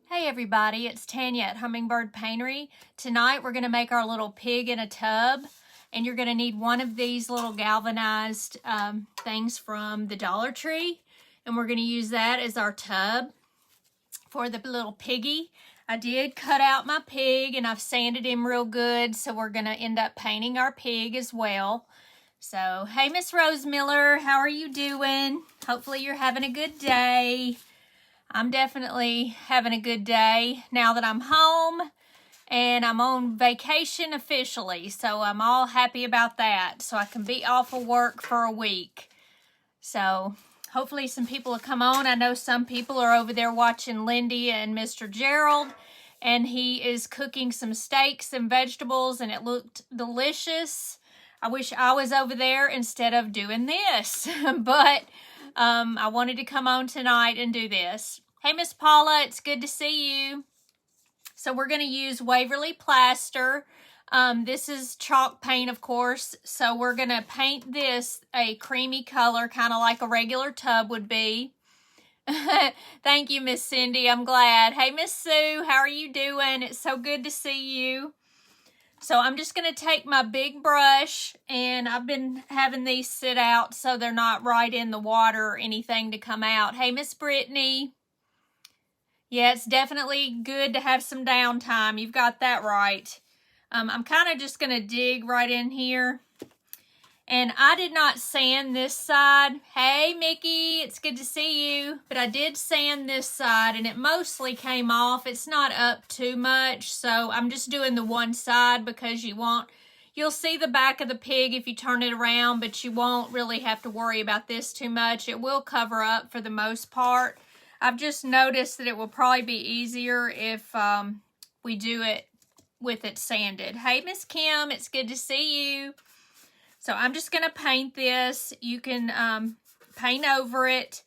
Hey everybody, it's Tanya at Hummingbird Paintery. Tonight we're going to make our little pig in a tub, and you're going to need one of these little galvanized things from the Dollar Tree, and we're going to use that as our tub for the little piggy. I did cut out my pig and I've sanded him real good, so we're going to end up painting our pig as well. So, hey Miss Rose Miller, how are you doing? Hopefully you're having a good day. I'm definitely having a good day now that I'm home and I'm on vacation officially, so I'm all happy about that, so I can be off of work for a week. So hopefully some people will come on. I know some people are over there watching Lindy and Mr. Gerald, and he is cooking some steaks and vegetables and it looked delicious. I wish I was over there instead of doing this, but I wanted to come on tonight and do this. Hey, Miss Paula, it's good to see you. So we're going to use Waverly Plaster. This is chalk paint, of course. So we're going to paint this a creamy color, kind of like a regular tub would be. Thank you, Miss Cindy. I'm glad. Hey, Miss Sue, how are you doing? It's so good to see you. So I'm just going to take my big brush, and I've been having these sit out so they're not right in the water or anything to come out. Hey, Miss Brittany. Yeah, it's definitely good to have some downtime. You've got that right. I'm kind of just going to dig right in here. And I did not sand this side. Hey, Mickey, it's good to see you. But I did sand this side, and it mostly came off. It's not up too much, so I'm just doing the one side because you'll see the back of the pig if you turn it around, but you won't really have to worry about this too much. It will cover up for the most part. I've just noticed that it will probably be easier if we do it with it sanded. Hey, Miss Kim, it's good to see you. So I'm just going to paint this. You can paint over it,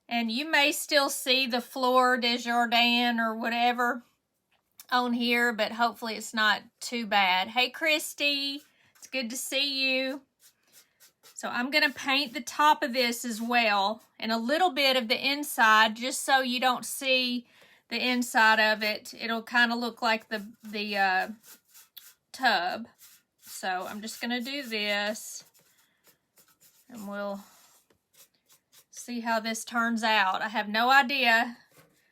and you may still see the Fleur de Jardin or whatever on here, but hopefully it's not too bad. Hey, Christy, it's good to see you. So I'm going to paint the top of this as well, and a little bit of the inside, just so you don't see the inside of it. It'll kind of look like the tub. So I'm just going to do this, and we'll see how this turns out. I have no idea.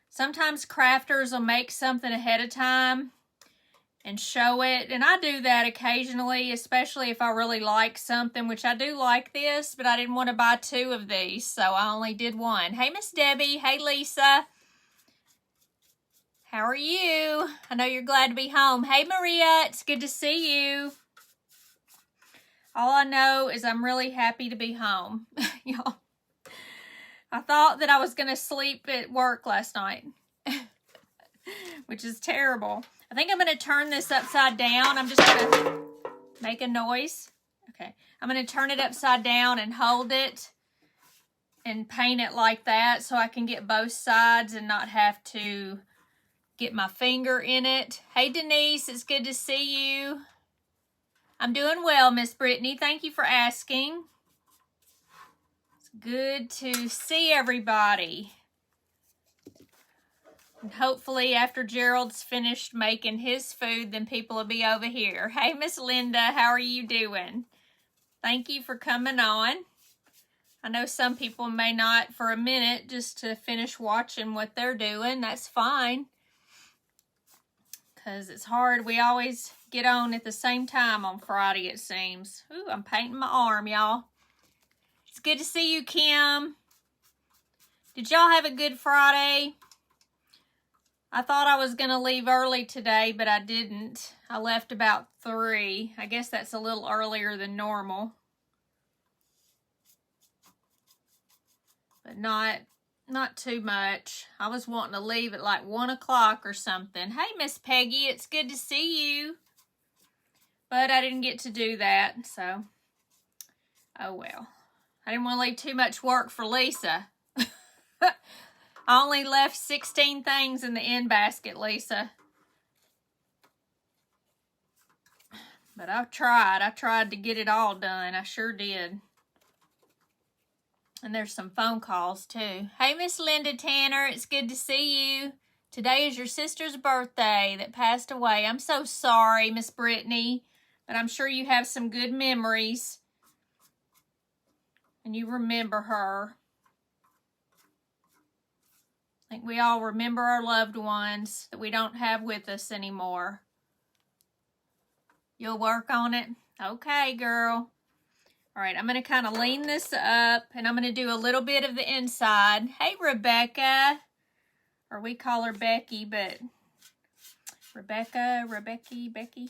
Sometimes crafters will make something ahead of time and show it, and I do that occasionally, especially if I really like something, which I do like this, but I didn't want to buy two of these, so I only did one. Hey, Miss Debbie. Hey, Lisa. How are you? I know you're glad to be home. Hey, Maria. It's good to see you. All I know is I'm really happy to be home. Y'all, I thought that I was going to sleep at work last night, which is terrible. I think I'm going to turn this upside down. I'm just going to make a noise. Okay. I'm going to turn it upside down and hold it and paint it like that so I can get both sides and not have to get my finger in it. Hey, Denise, it's good to see you. I'm doing well, Miss Brittany. Thank you for asking. It's good to see everybody. And hopefully after Gerald's finished making his food, then people will be over here. Hey, Miss Linda, how are you doing? Thank you for coming on. I know some people may not for a minute just to finish watching what they're doing. That's fine. Because it's hard. We always get on at the same time on Friday, it seems. Ooh, I'm painting my arm, y'all. It's good to see you, Kim. Did y'all have a good Friday? I thought I was going to leave early today, but I didn't. I left about 3. I guess that's a little earlier than normal. But not too much. I was wanting to leave at like 1 o'clock or something. Hey, Miss Peggy, it's good to see you. But I didn't get to do that, so oh well. I didn't want to leave too much work for Lisa. I only left 16 things in the end basket, Lisa. But I tried to get it all done. I sure did. And there's some phone calls too. Hey, Miss Linda Tanner, it's good to see you. Today is your sister's birthday that passed away. I'm so sorry, Miss Brittany, but I'm sure you have some good memories and you remember her. I think we all remember our loved ones that we don't have with us anymore. You'll work on it? Okay, girl. All right, I'm going to kind of lean this up, and I'm going to do a little bit of the inside. Hey, Rebecca. Or we call her Becky, but Rebecca, Becky.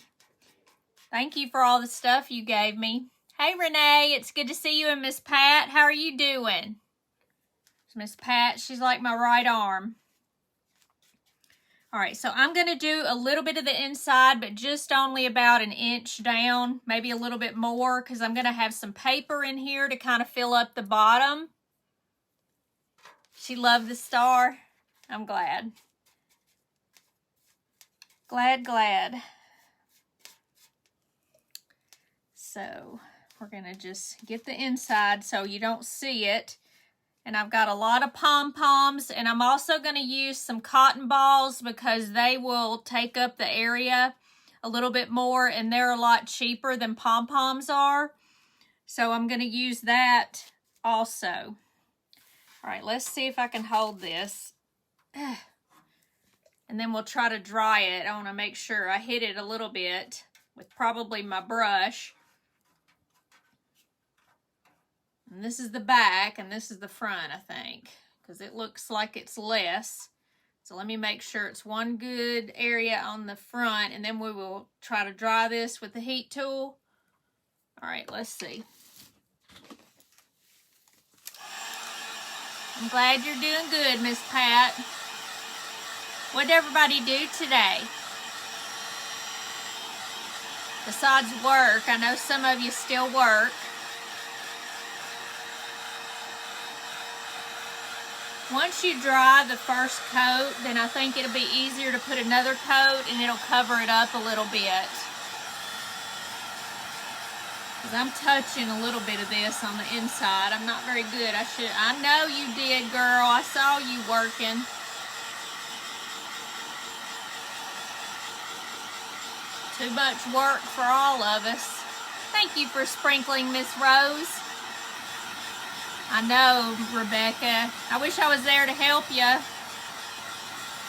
Thank you for all the stuff you gave me. Hey, Renee, it's good to see you and Miss Pat. How are you doing? Miss Pat, she's like my right arm. All right, so I'm going to do a little bit of the inside, but just only about an inch down, maybe a little bit more, because I'm going to have some paper in here to kind of fill up the bottom. She loved the star. I'm glad. Glad. So we're going to just get the inside so you don't see it. And I've got a lot of pom-poms, and I'm also going to use some cotton balls because they will take up the area a little bit more, and they're a lot cheaper than pom-poms are. So I'm going to use that also. All right, let's see if I can hold this. And then we'll try to dry it. I want to make sure I hit it a little bit with probably my brush. And this is the back, and this is the front, I think, because it looks like it's less. So let me make sure it's one good area on the front, and then we will try to dry this with the heat tool. All right, let's see. I'm glad you're doing good, Miss Pat. What did everybody do today? Besides work, I know some of you still work. Once you dry the first coat, then I think it'll be easier to put another coat and it'll cover it up a little bit. Because I'm touching a little bit of this on the inside. I'm not very good. I know you did, girl. I saw you working. Too much work for all of us. Thank you for sprinkling, Miss Rose. I know, Rebecca. I wish I was there to help you.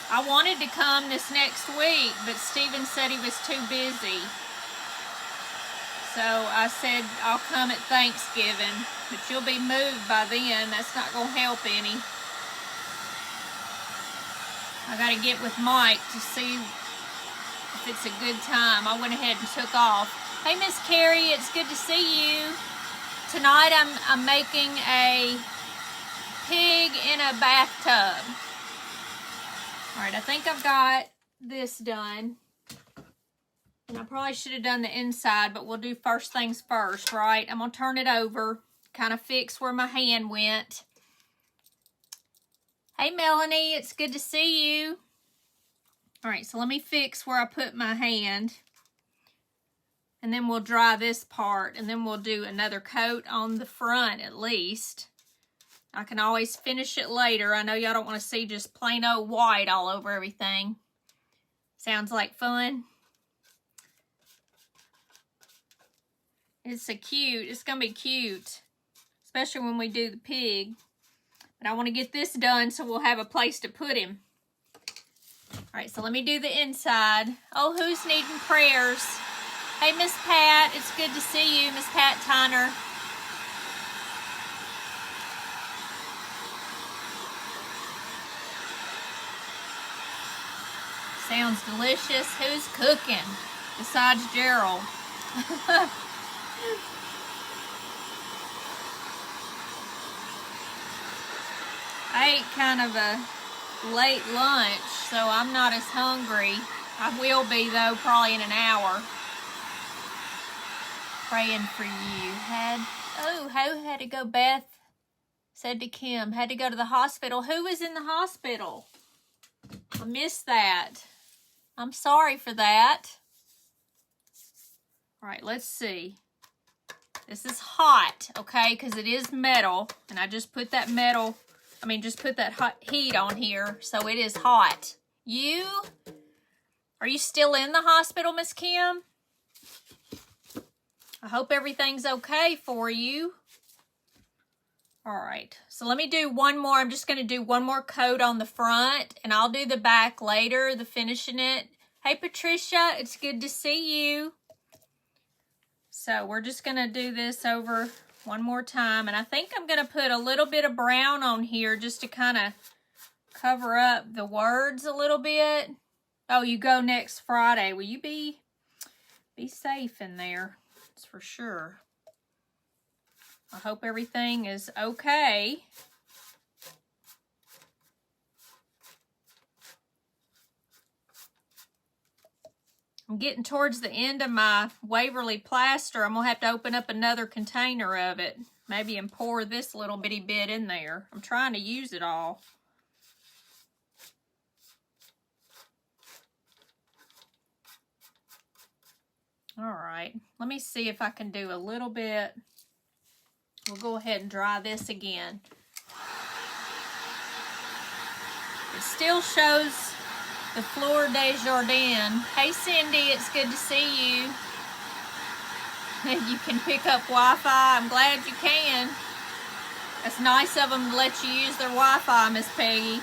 I wanted to come this next week, but Stephen said he was too busy. So I said I'll come at Thanksgiving, but you'll be moved by then. That's not going to help any. I got to get with Mike to see if it's a good time. I went ahead and took off. Hey, Miss Carrie, it's good to see you. Tonight I'm making a pig in a bathtub. All right, I think I've got this done. And I probably should have done the inside, but we'll do first things first, right? I'm going to turn it over, kind of fix where my hand went. Hey, Melanie, it's good to see you. All right, so let me fix where I put my hand. And then we'll dry this part, and then we'll do another coat on the front at least. I can always finish it later. I know y'all don't want to see just plain old white all over everything. Sounds like fun. It's so cute. It's going to be cute, especially when we do the pig. But I want to get this done so we'll have a place to put him. All right, so let me do the inside. Oh, who's needing prayers? Hey, Miss Pat, it's good to see you, Miss Pat Tyner. Sounds delicious. Who's cooking besides Gerald? I ate kind of a late lunch, so I'm not as hungry. I will be, though, probably in an hour. Praying for you. Who had to go? Beth said to Kim, had to go to the hospital. Who was in the hospital? I missed that. I'm sorry for that. All right, let's see. This is hot, okay, because it is metal, and I just put that hot heat on here, so it is hot. Are you still in the hospital, Miss Kim? I hope everything's okay for you. All right, so let me do one more. I'm just going to do one more coat on the front, and I'll do the back later, the finishing it. Hey, Patricia, it's good to see you. So we're just going to do this over one more time, and I think I'm going to put a little bit of brown on here just to kind of cover up the words a little bit. Oh, you go next Friday. Will you be safe in there? That's for sure. I hope everything is okay. I'm getting towards the end of my Waverly plaster. I'm going to have to open up another container of it. Maybe and pour this little bitty bit in there. I'm trying to use it all. All right. Let me see if I can do a little bit. We'll go ahead and dry this again. It still shows the Fleur des Jardins. Hey, Cindy, it's good to see you. You can pick up Wi-Fi. I'm glad you can. It's nice of them to let you use their Wi-Fi, Miss Peggy.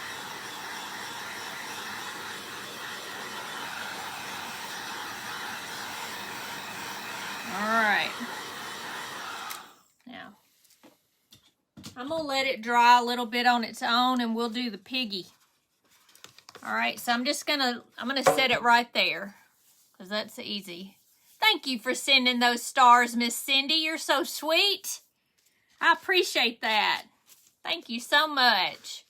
All right. Now, I'm going to let it dry a little bit on its own, and we'll do the piggy. All right, so I'm going to set it right there because that's easy. Thank you for sending those stars, Miss Cindy. You're so sweet. I appreciate that. Thank you so much.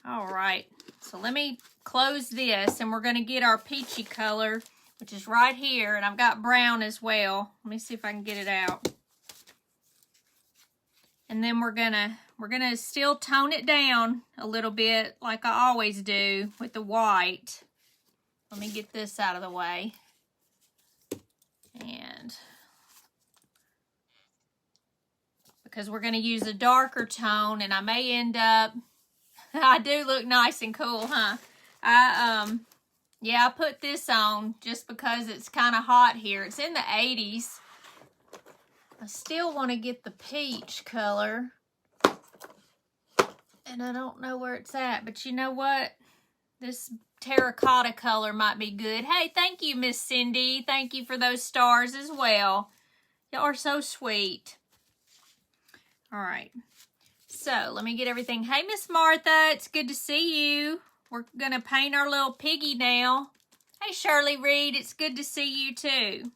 All right, so let me close this, and we're going to get our peachy color, which is right here, and I've got brown as well. Let me see if I can get it out. And then we're gonna still tone it down a little bit like I always do with the white. Let me get this out of the way. And because we're gonna use a darker tone, and I may end up, I do look nice and cool, huh? Yeah, I put this on just because it's kind of hot here. It's in the 80s. I still want to get the peach color. And I don't know where it's at. But you know what? This terracotta color might be good. Hey, thank you, Miss Cindy. Thank you for those stars as well. Y'all are so sweet. All right. So, let me get everything. Hey, Miss Martha. It's good to see you. We're going to paint our little piggy now. Hey, Shirley Reed. It's good to see you, too.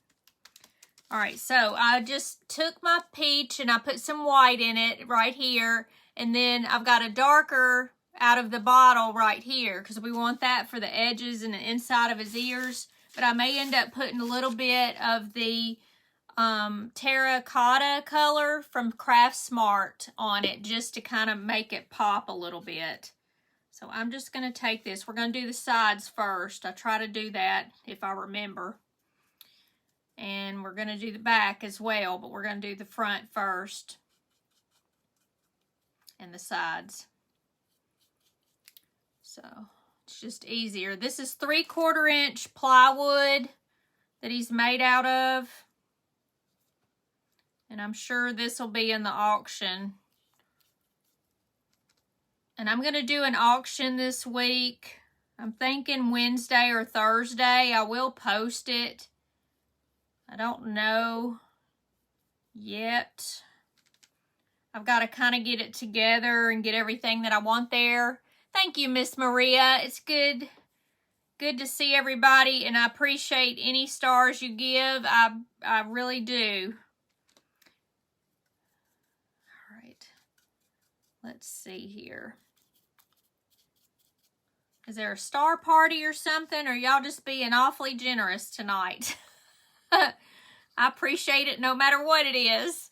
All right, so I just took my peach and I put some white in it right here. And then I've got a darker out of the bottle right here because we want that for the edges and the inside of his ears. But I may end up putting a little bit of the terracotta color from Craft Smart on it just to kind of make it pop a little bit. So I'm just going to take this. We're going to do the sides first. I try to do that if I remember. And we're going to do the back as well, but we're going to do the front first. And the sides. So, it's just easier. This is 3/4 inch plywood that he's made out of. And I'm sure this will be in the auction. And I'm going to do an auction this week. I'm thinking Wednesday or Thursday. I will post it. I don't know yet. I've got to kind of get it together and get everything that I want there. Thank you, Miss Maria. It's good to see everybody, and I appreciate any stars you give. I really do. All right. Let's see here. Is there a star party or something, or y'all just being awfully generous tonight? I appreciate it no matter what it is.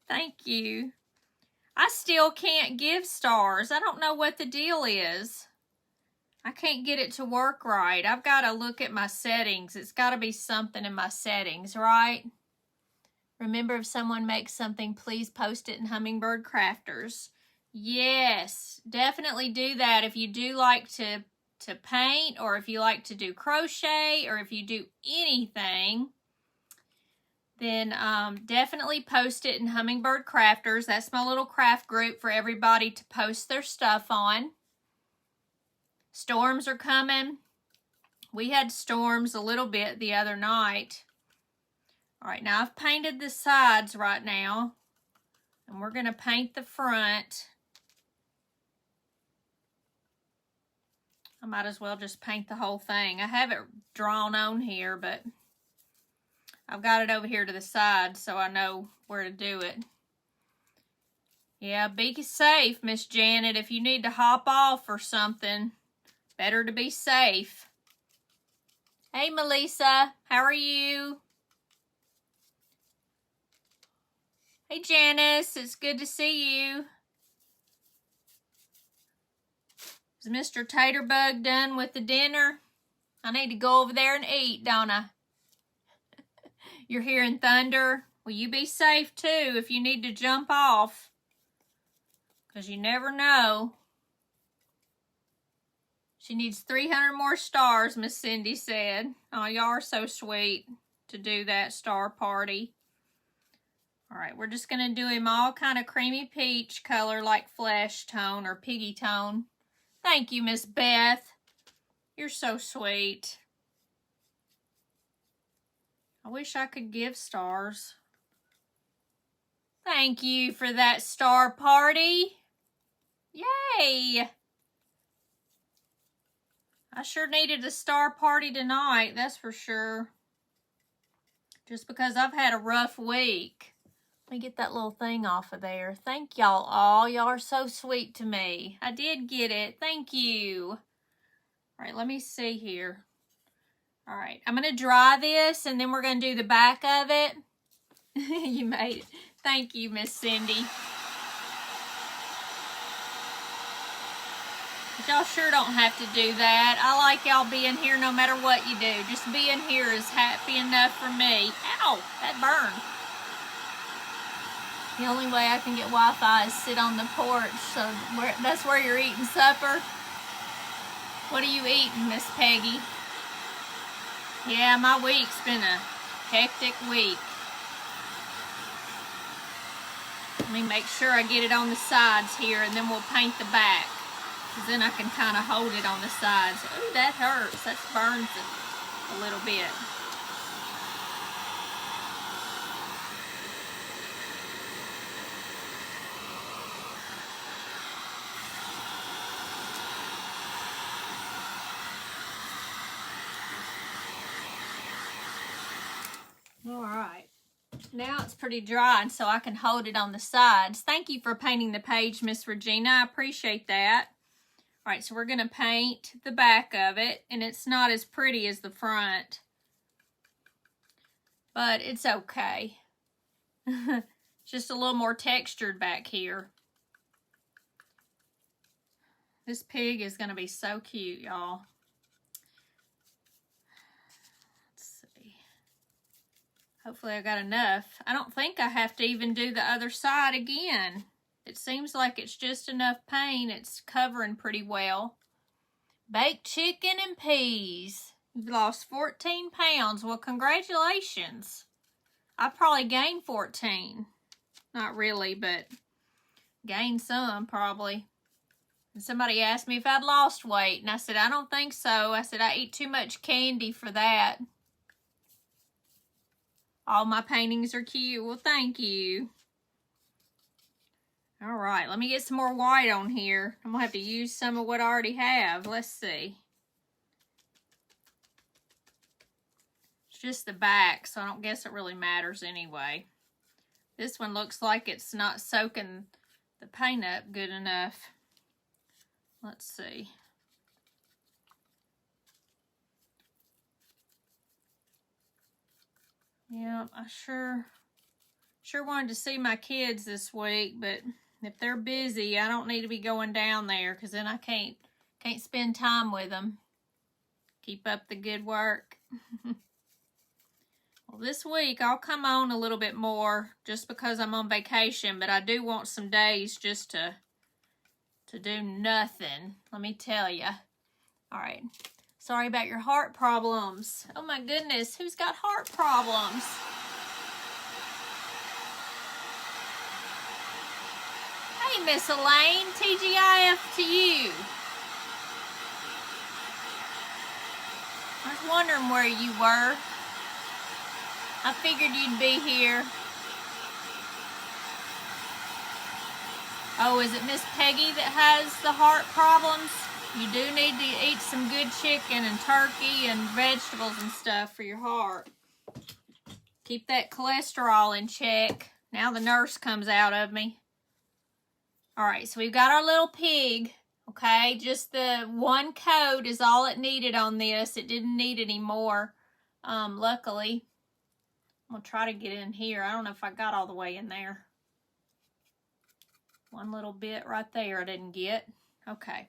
Thank you. I still can't give stars. I don't know what the deal is. I can't get it to work right. I've got to look at my settings. It's got to be something in my settings, right? Remember, if someone makes something, please post it in Hummingbird Crafters. Yes, definitely do that if you do like to paint, or if you like to do crochet, or if you do anything. Then definitely post it in Hummingbird Crafters. That's my little craft group for everybody to post their stuff on. Storms are coming. We had storms a little bit the other night. All right, now I've painted the sides right now, and we're going to paint the front. I might as well just paint the whole thing. I have it drawn on here, but I've got it over here to the side so I know where to do it. Yeah, be safe, Miss Janet. If you need to hop off or something, better to be safe. Hey, Melissa. How are you? Hey, Janice. It's good to see you. Is Mr. Taterbug done with the dinner? I need to go over there and eat, don't I? You're hearing thunder. Well, you be safe, too, if you need to jump off. Because you never know. She needs 300 more stars, Miss Cindy said. Oh, y'all are so sweet to do that star party. All right, we're just going to do him all kind of creamy peach color like flesh tone or piggy tone. Thank you, Miss Beth. You're so sweet. I wish I could give stars. Thank you for that star party. Yay! I sure needed a star party tonight, that's for sure. Just because I've had a rough week. Let me get that little thing off of there. Thank y'all all. Y'all are so sweet to me. I did get it. Thank you. All right, let me see here. All right, I'm going to dry this, and then we're going to do the back of it. You made it. Thank you, Miss Cindy. But y'all sure don't have to do that. I like y'all being here no matter what you do. Just being here is happy enough for me. Ow, that burned. The only way I can get Wi-Fi is sit on the porch. So that's where you're eating supper. What are you eating, Miss Peggy? Yeah, my week's been a hectic week. Let me make sure I get it on the sides here, and then we'll paint the back. Because then I can kind of hold it on the sides. Ooh, that hurts. That burns a little bit. All right. Now it's pretty dry, and so I can hold it on the sides. Thank you for painting the page, Miss Regina. I appreciate that. All right, so we're going to paint the back of it, and it's not as pretty as the front, but it's okay. Just a little more textured back here. This pig is going to be so cute, y'all. Let's see. Hopefully I got enough. I don't think I have to even do the other side again. It seems like it's just enough paint. It's covering pretty well. Baked chicken and peas. You've lost 14 pounds. Well, congratulations. I probably gained 14. Not really, but gained some probably. And somebody asked me if I'd lost weight, and I said, I don't think so. I said, I eat too much candy for that. All my paintings are cute. Well, thank you. All right, let me get some more white on here. I'm going to have to use some of what I already have. Let's see. It's just the back, so I don't guess it really matters anyway. This one looks like it's not soaking the paint up good enough. Let's see. Yeah, I sure wanted to see my kids this week, but if they're busy, I don't need to be going down there, because then I can't spend time with them. Keep up the good work. Well, this week I'll come on a little bit more just because I'm on vacation, but I do want some days just to to do nothing, let me tell you. All right. Sorry about your heart problems. Oh my goodness, who's got heart problems? Hey, Miss Elaine, TGIF to you. I was wondering where you were. I figured you'd be here. Oh, is it Miss Peggy that has the heart problems? You do need to eat some good chicken and turkey and vegetables and stuff for your heart. Keep that cholesterol in check. Now the nurse comes out of me. All right, so we've got our little pig, okay? Just the one coat is all it needed on this. It didn't need any more, luckily. I'm going to try to get in here. I don't know if I got all the way in there. One little bit right there I didn't get. Okay,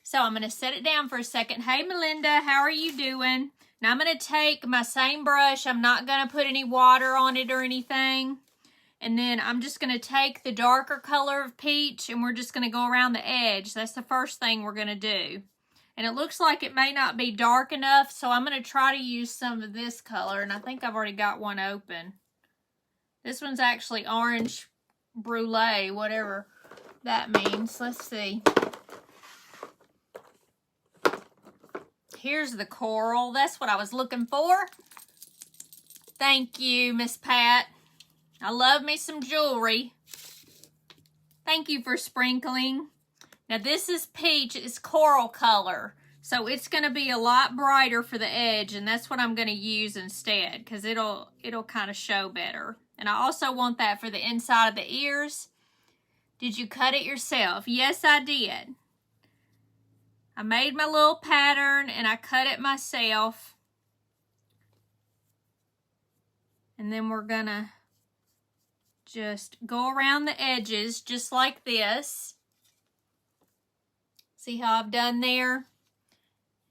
so I'm going to set it down for a second. Hey, Melinda, how are you doing? Now I'm going to take my same brush. I'm not going to put any water on it or anything. And then I'm just going to take the darker color of peach and we're just going to go around the edge. That's the first thing we're going to do. And it looks like it may not be dark enough, so I'm going to try to use some of this color. And I think I've already got one open. This one's actually orange brulee, whatever that means. Let's see. Here's the coral. That's what I was looking for. Thank you, Miss Pat. I love me some jewelry. Thank you for sprinkling. Now this is peach, it's coral color. So it's gonna be a lot brighter for the edge, and that's what I'm gonna use instead, because it'll kind of show better. And I also want that for the inside of the ears. Did you cut it yourself? Yes, I did. I made my little pattern and I cut it myself. And then we're gonna just go around the edges just like this. See how I've done there?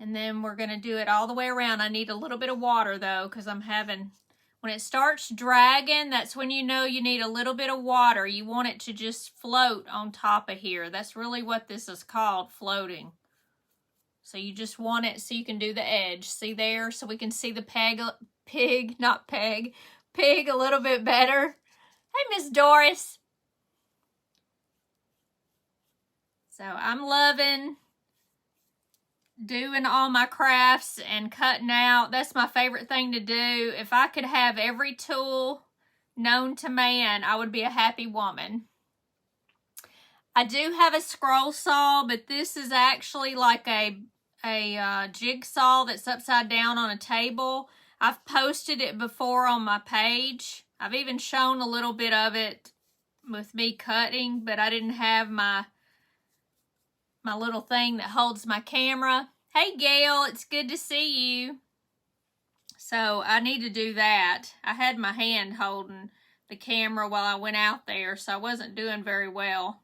And then we're going to do it all the way around. I need a little bit of water though, because I'm having, when it starts dragging, that's when you know you need a little bit of water. You want it to just float on top of here. That's really what this is called, floating. So you just want it so you can do the edge. See there? So we can see the pig a little bit better. Hey, Miss Doris. So I'm loving doing all my crafts and cutting out. That's my favorite thing to do. If I could have every tool known to man, I would be a happy woman. I do have a scroll saw, but this is actually like a jigsaw that's upside down on a table. I've posted it before on my page. I've even shown a little bit of it with me cutting, but I didn't have my little thing that holds my camera. Hey, Gail, it's good to see you. So I need to do that. I had my hand holding the camera while I went out there, so I wasn't doing very well.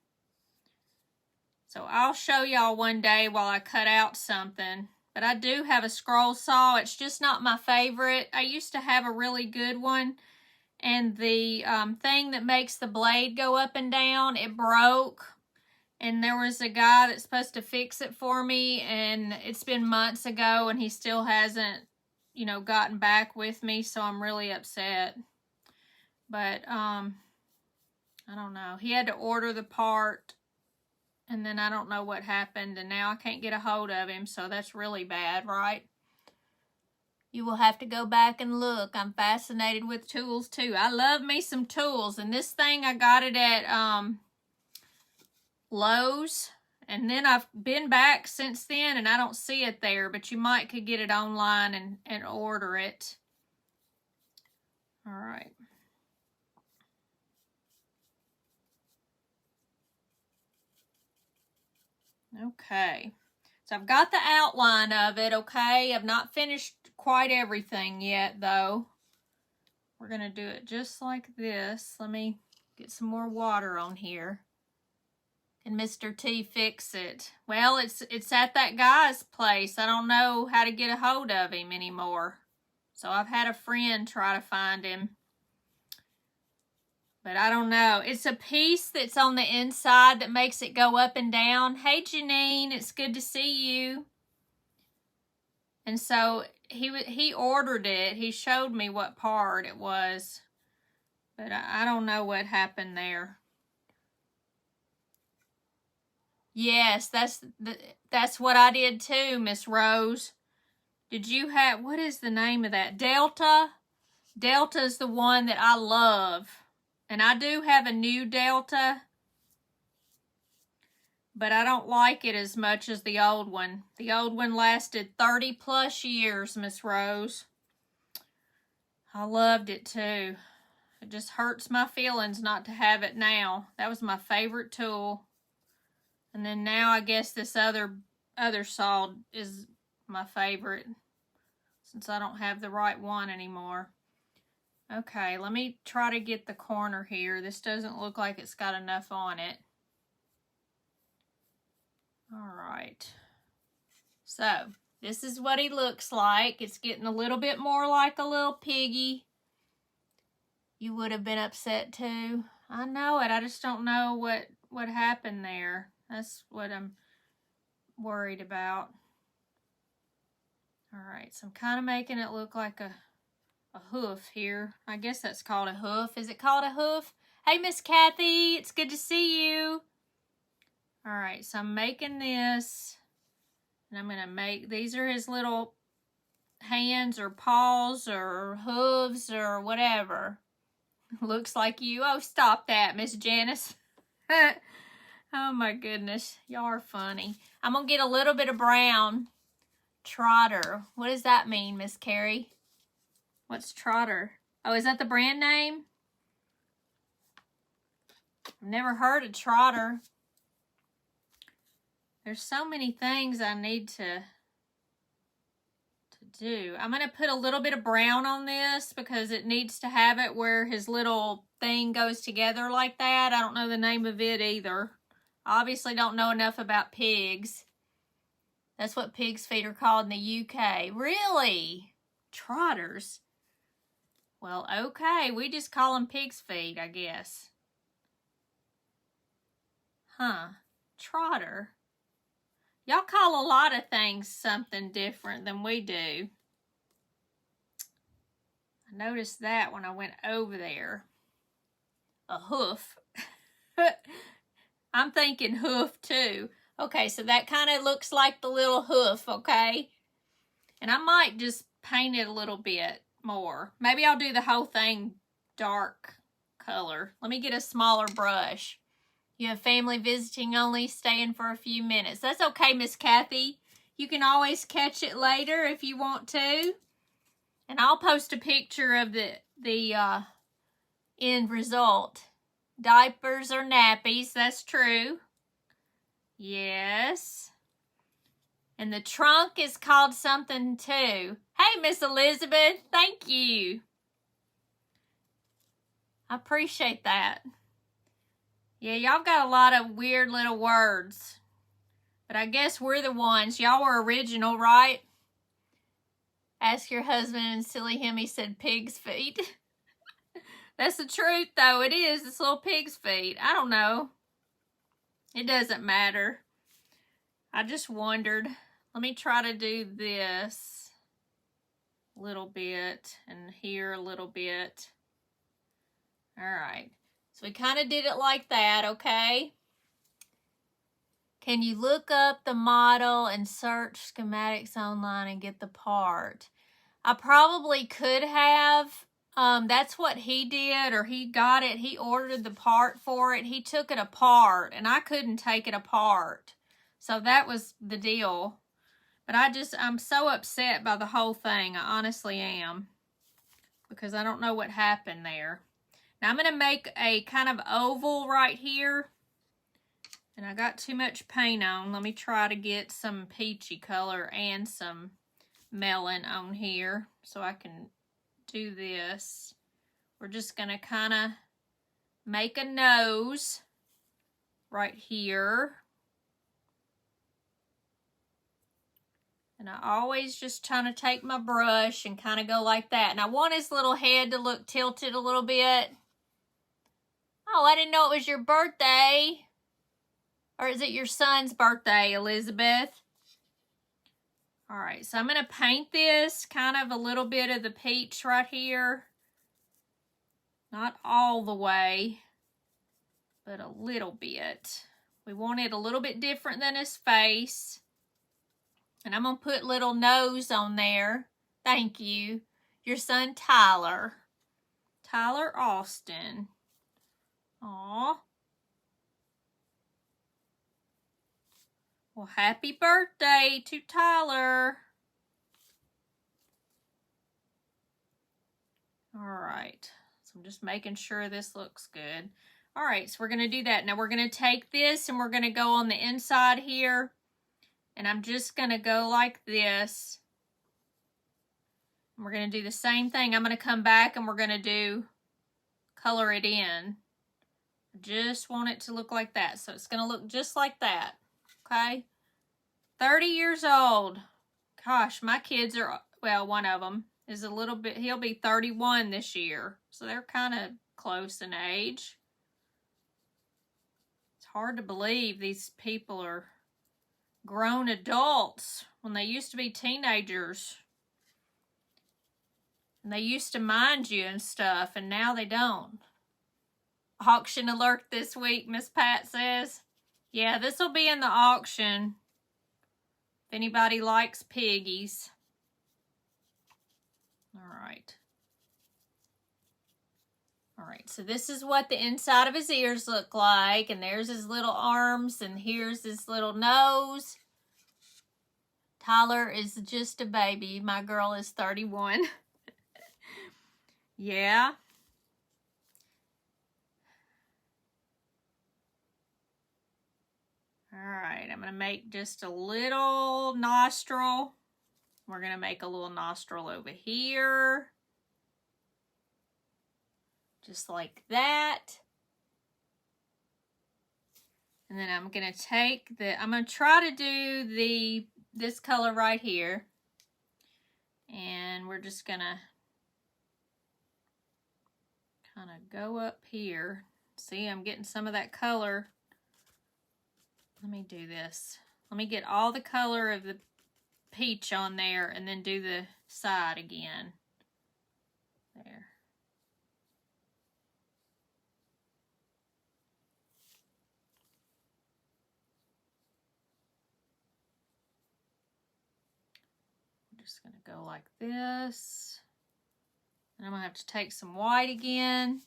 So I'll show y'all one day while I cut out something. But I do have a scroll saw. It's just not my favorite. I used to have a really good one. And the thing that makes the blade go up and down, it broke. And there was a guy that's supposed to fix it for me. And it's been months ago and he still hasn't, gotten back with me. So I'm really upset. But, I don't know. He had to order the part. And then I don't know what happened, and now I can't get a hold of him, so that's really bad, right? You will have to go back and look. I'm fascinated with tools, too. I love me some tools, and this thing, I got it at Lowe's, and then I've been back since then, and I don't see it there, but you might could get it online and order it. All right. Okay, so I've got the outline of it, okay? I've not finished quite everything yet, though. We're going to do it just like this. Let me get some more water on here. Can Mr. T fix it? Well, it's at that guy's place. I don't know how to get a hold of him anymore. So I've had a friend try to find him. But I don't know. It's a piece that's on the inside that makes it go up and down. Hey, Janine, it's good to see you. And so he ordered it. He showed me what part it was. But I don't know what happened there. Yes, that's what I did too, Miss Rose. Did you have, what is the name of that? Delta? Delta's the one that I love. And I do have a new Delta, but I don't like it as much as the old one. The old one lasted 30 plus years, Miss Rose. I loved it too. It just hurts my feelings not to have it now. That was my favorite tool. And then now I guess this other saw is my favorite since I don't have the right one anymore. Okay, let me try to get the corner here. This doesn't look like it's got enough on it. All right. So, this is what he looks like. It's getting a little bit more like a little piggy. You would have been upset too. I know it. I just don't know what happened there. That's what I'm worried about. All right, so I'm kind of making it look like a hoof here. I guess that's called a hoof. Is it called a hoof? Hey, Miss Kathy, it's good to see you. All right, so I'm making this, and I'm gonna make, these are his little hands or paws or hooves or whatever. Looks like you. Oh, stop that, Miss Janice. Oh my goodness, y'all are funny. I'm gonna get a little bit of brown. Trotter. What does that mean, Miss Carrie? What's Trotter? Oh, is that the brand name? I've never heard of Trotter. There's so many things I need to do. I'm going to put a little bit of brown on this because it needs to have it where his little thing goes together like that. I don't know the name of it either. I obviously don't know enough about pigs. That's what pig's feet are called in the UK. Really? Trotters? Well, okay. We just call them pig's feet, I guess. Huh. Trotter. Y'all call a lot of things something different than we do. I noticed that when I went over there. A hoof. I'm thinking hoof too. Okay, so that kind of looks like the little hoof, okay? And I might just paint it a little bit more. Maybe I'll do the whole thing dark color. Let me get a smaller brush. You have family visiting only, staying for a few minutes. That's okay, Miss Kathy. You can always catch it later if you want to. And I'll post a picture of the end result. Diapers or nappies, that's true. Yes. And the trunk is called something too. Hey, Miss Elizabeth, thank you. I appreciate that. Yeah, y'all got a lot of weird little words. But I guess we're the ones. Y'all were original, right? Ask your husband and silly him, he said pig's feet. That's the truth, though. It is. It's little pig's feet. I don't know. It doesn't matter. I just wondered. Let me try to do this a little bit and here a little bit. All right. So we kind of did it like that, okay? Can you look up the model and search schematics online and get the part? I probably could have. That's what he did, or he got it. He ordered the part for it. He took it apart, and I couldn't take it apart. So that was the deal. But I'm so upset by the whole thing. I honestly am. Because I don't know what happened there. Now I'm going to make a kind of oval right here. And I got too much paint on. Let me try to get some peachy color and some melon on here so I can do this. We're just going to kind of make a nose right here. And I always just trying to take my brush and kind of go like that. And I want his little head to look tilted a little bit. Oh, I didn't know it was your birthday. Or is it your son's birthday, Elizabeth? All right, so I'm going to paint this kind of a little bit of the peach right here. Not all the way, but a little bit. We want it a little bit different than his face. And I'm going to put little nose on there. Thank you. Your son, Tyler. Tyler Austin. Aw. Well, happy birthday to Tyler. All right. So I'm just making sure this looks good. All right, so we're going to do that. Now we're going to take this and we're going to go on the inside here. And I'm just going to go like this. And we're going to do the same thing. I'm going to come back and we're going to color it in. I just want it to look like that. So it's going to look just like that. Okay? 30 years old. Gosh, my kids are, well, one of them is a little bit, he'll be 31 this year. So they're kind of close in age. It's hard to believe these people are grown adults when they used to be teenagers. And they used to mind you and stuff, and now they don't. Auction alert this week, Miss Pat says. Yeah, this will be in the auction. If anybody likes piggies. Alright. Alright, so this is what the inside of his ears look like. And there's his little arms, and here's his little nose. Tyler is just a baby. My girl is 31. Yeah. Alright, I'm going to make just a little nostril. We're going to make a little nostril over here. Just like that. And then I'm going to take I'm going to try to do this color right here. And we're just going to kind of go up here. See, I'm getting some of that color. Let me do this. Let me get all the color of the peach on there and then do the side again. There. I'm just going to go like this. And I'm going to have to take some white again.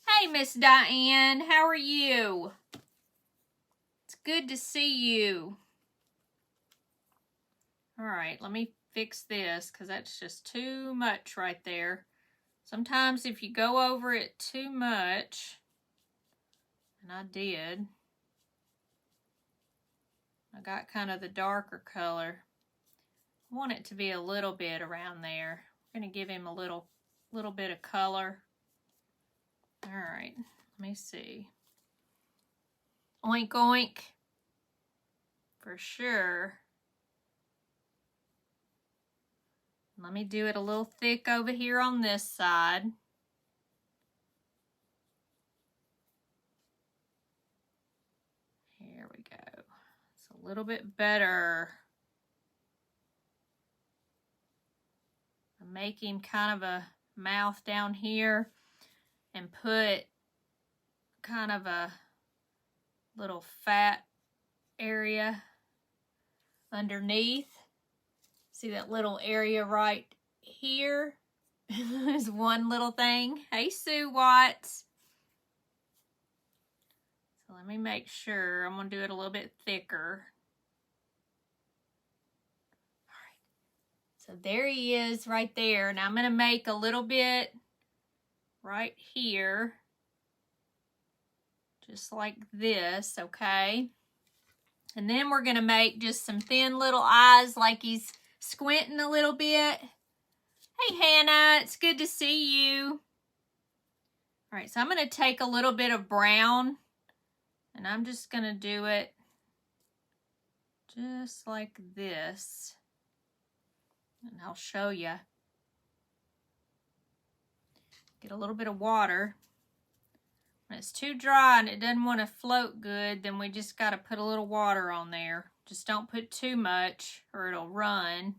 Hey, Miss Diane, how are you? It's good to see you. All right, let me fix this because that's just too much right there. Sometimes if you go over it too much, and I did, I got kind of the darker color. I want it to be a little bit around there. I'm going to give him a little bit of color. All right, let me see. Oink, oink. For sure. Let me do it a little thick over here on this side. Here we go. It's a little bit better. I'm making kind of a mouth down here and put kind of a little fat area underneath. See that little area right here? There's one little thing. Hey, Sue Watts. So let me make sure. I'm going to do it a little bit thicker. All right. So there he is right there. Now I'm going to make a little bit right here. Just like this, okay? And then we're going to make just some thin little eyes like he's squinting a little bit. Hey, Hannah, it's good to see you. All right, so I'm going to take a little bit of brown, and I'm just going to do it just like this. And I'll show you. Get a little bit of water. When it's too dry and it doesn't want to float good, then we just got to put a little water on there. Just don't put too much or it'll run.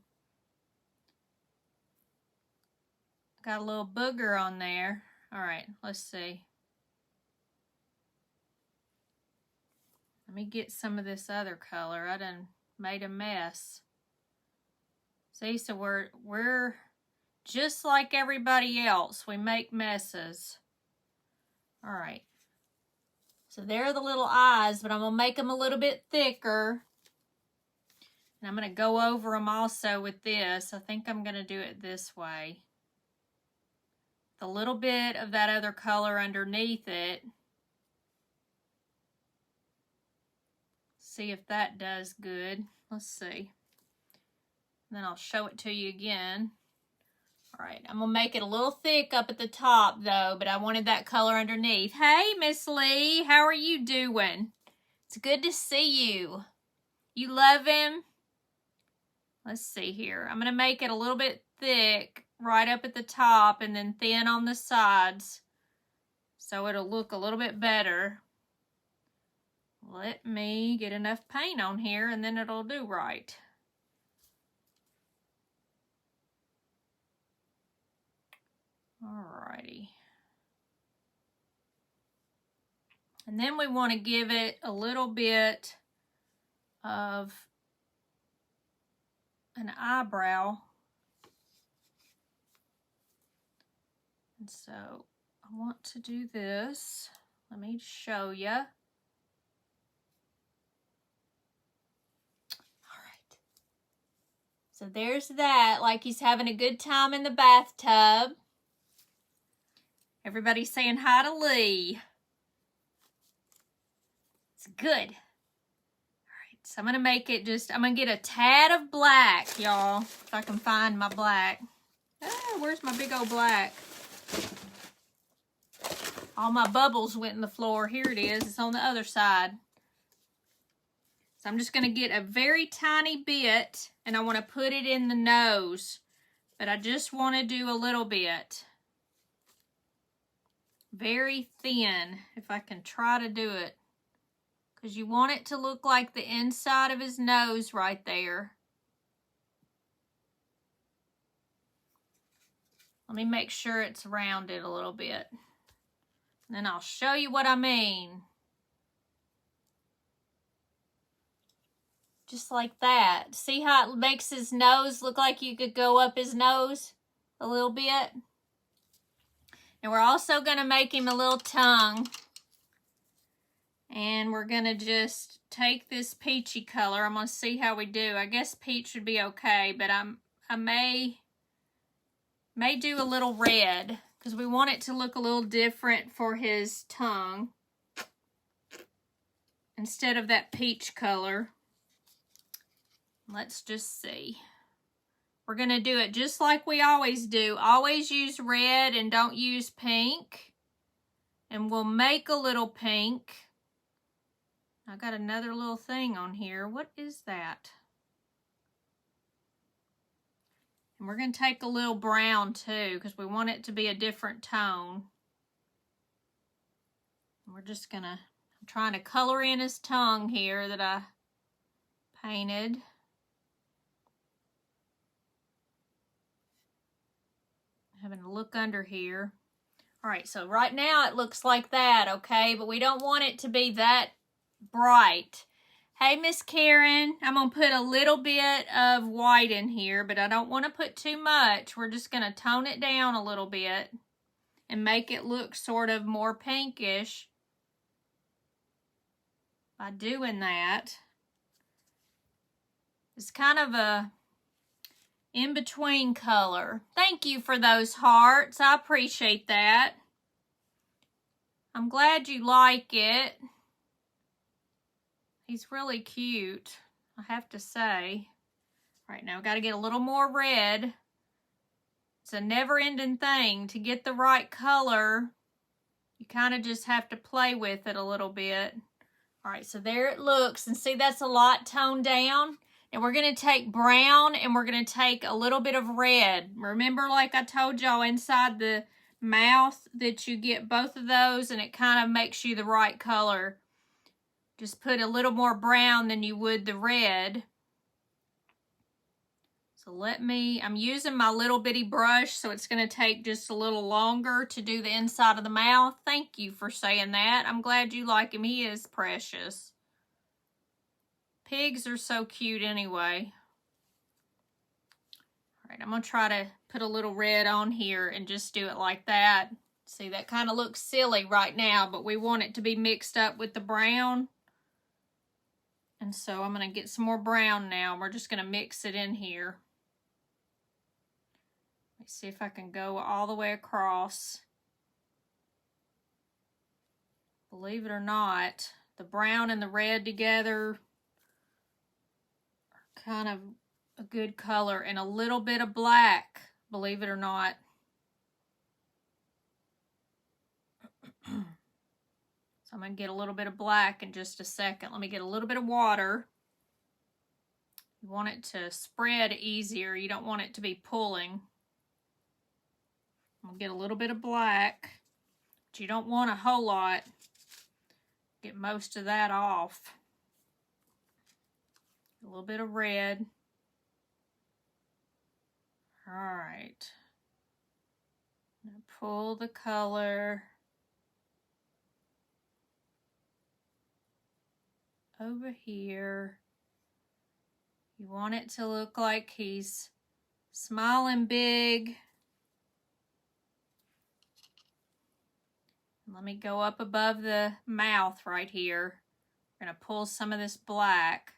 Got a little booger on there. All right, let's see. Let me get some of this other color. I done made a mess. See, so we're just like everybody else. We make messes. All right. So there are the little eyes, but I'm going to make them a little bit thicker. And I'm going to go over them also with this. I think I'm going to do it this way. A little bit of that other color underneath it. See if that does good. Let's see. And then I'll show it to you again. All right, I'm gonna make it a little thick up at the top though, but I wanted that color underneath. Hey, Miss Lee, how are you doing? It's good to see you. You love him? Let's see here. I'm gonna make it a little bit thick right up at the top and then thin on the sides so it'll look a little bit better. Let me get enough paint on here and then it'll do right. Alrighty. And then we want to give it a little bit of an eyebrow. And so I want to do this. Let me show you. All right. So there's that, like he's having a good time in the bathtub. Everybody's saying hi to Lee. It's good. All right, so I'm going to make it I'm going to get a tad of black, y'all, if I can find my black. Ah, where's my big old black? All my bubbles went in the floor. Here it is. It's on the other side. So I'm just going to get a very tiny bit, and I want to put it in the nose. But I just want to do a little bit. Very thin, if I can try to do it. Because you want it to look like the inside of his nose right there. Let me make sure it's rounded a little bit. And then I'll show you what I mean. Just like that. See how it makes his nose look like you could go up his nose a little bit? And we're also going to make him a little tongue. And we're going to just take this peachy color. I'm going to see how we do. I guess peach would be okay, but I may do a little red because we want it to look a little different for his tongue instead of that peach color. Let's just see. We're going to do it just like we always do. Always use red and don't use pink. And we'll make a little pink. I got another little thing on here. What is that? And we're going to take a little brown too because we want it to be a different tone. And we're just going to, I'm trying to color in his tongue here that I painted. Having a look under here. All right, so right now it looks like that, okay? But we don't want it to be that bright. Hey, Miss Karen, I'm going to put a little bit of white in here, but I don't want to put too much. We're just going to tone it down a little bit and make it look sort of more pinkish by doing that. It's kind of a in-between color. Thank you for those hearts. I appreciate that. I'm glad you like it. He's really cute, I have to say. All right, now I've got to get a little more red. It's a never-ending thing. To get the right color, you kind of just have to play with it a little bit. All right, so there it looks. And see, that's a lot toned down. And we're going to take brown and we're going to take a little bit of red. Remember, like I told y'all, inside the mouth that you get both of those and it kind of makes you the right color. Just put a little more brown than you would the red. So I'm using my little bitty brush, so it's going to take just a little longer to do the inside of the mouth. Thank you for saying that. I'm glad you like him. He is precious. Pigs are so cute anyway. All right, I'm going to try to put a little red on here and just do it like that. See, that kind of looks silly right now, but we want it to be mixed up with the brown. And so I'm going to get some more brown now. We're just going to mix it in here. Let's see if I can go all the way across. Believe it or not, the brown and the red together are kind of a good color, and a little bit of black, believe it or not. So I'm going to get a little bit of black in just a second. Let me get a little bit of water. You want it to spread easier. You don't want it to be pulling. I'll get a little bit of black, but you don't want a whole lot. Get most of that off. A little bit of red. All right. Now pull the color over here. You want it to look like he's smiling big. Let me go up above the mouth right here. I'm going to pull some of this black.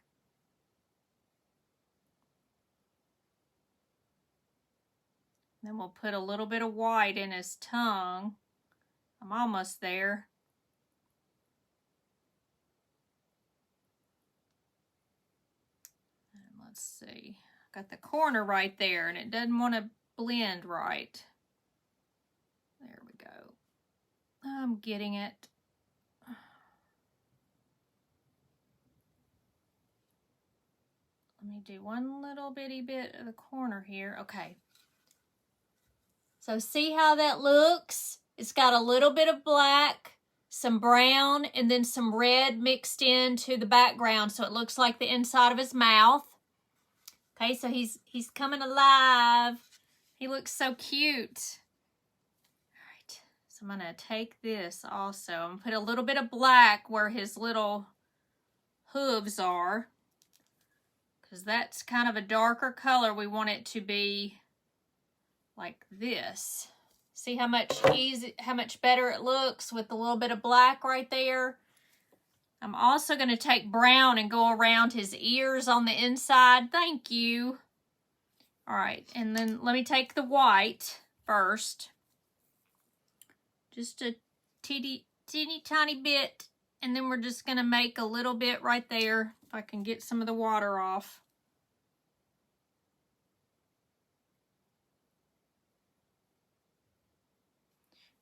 Then we'll put a little bit of white in his tongue. I'm almost there. And let's see. Got the corner right there, and it doesn't want to blend right. There we go. I'm getting it. Let me do one little bitty bit of the corner here. Okay. So see how that looks? It's got a little bit of black, some brown, and then some red mixed into the background, so it looks like the inside of his mouth. Okay, so he's coming alive. He looks so cute. So I'm going to take this also. I'm going to put a little bit of black where his little hooves are, because that's kind of a darker color. We want it to be like this. See how much better it looks with a little bit of black right there? I'm also going to take brown and go around his ears on the inside. Thank you. All right, and then let me take the white first. Just a teeny tiny bit, and then we're just going to make a little bit right there, if I can get some of the water off.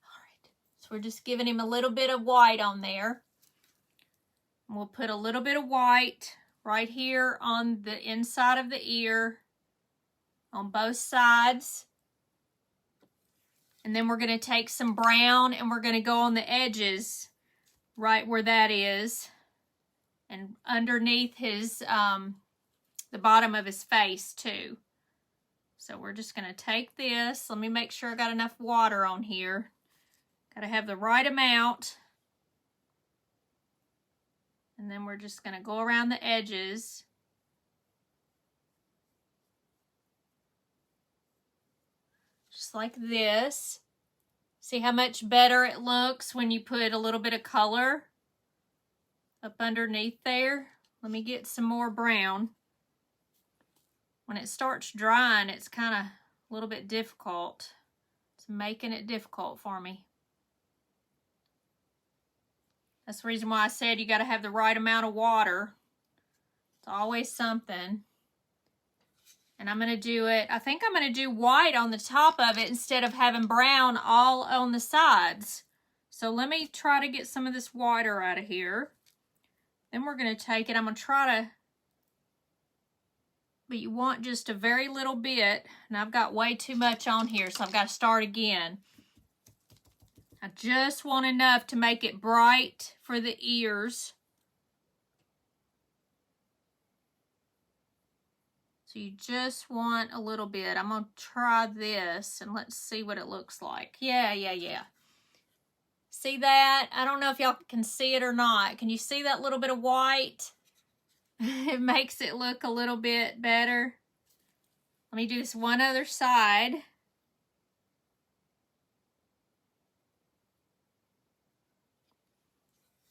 All right, so we're just giving him a little bit of white on there. And we'll put a little bit of white right here on the inside of the ear, on both sides. And then we're going to take some brown and we're going to go on the edges right where that is. And underneath his, the bottom of his face too. So we're just going to take this. Let me make sure I got enough water on here. Got to have the right amount. And then we're just going to go around the edges. Just like this. See how much better it looks when you put a little bit of color up underneath there? Let me get some more brown. When it starts drying, it's kind of a little bit difficult. It's making it difficult for me. That's the reason why I said you got to have the right amount of water. It's always something. And I'm going to do it, I think I'm going to do white on the top of it instead of having brown all on the sides. So let me try to get some of this water out of here. Then we're going to take it, I'm going to try to, but you want just a very little bit. And I've got way too much on here, so I've got to start again. I just want enough to make it bright for the ears. So you just want a little bit. I'm going to try this and let's see what it looks like. Yeah. See that? I don't know if y'all can see it or not. Can you see that little bit of white? It makes it look a little bit better. Let me do this one other side.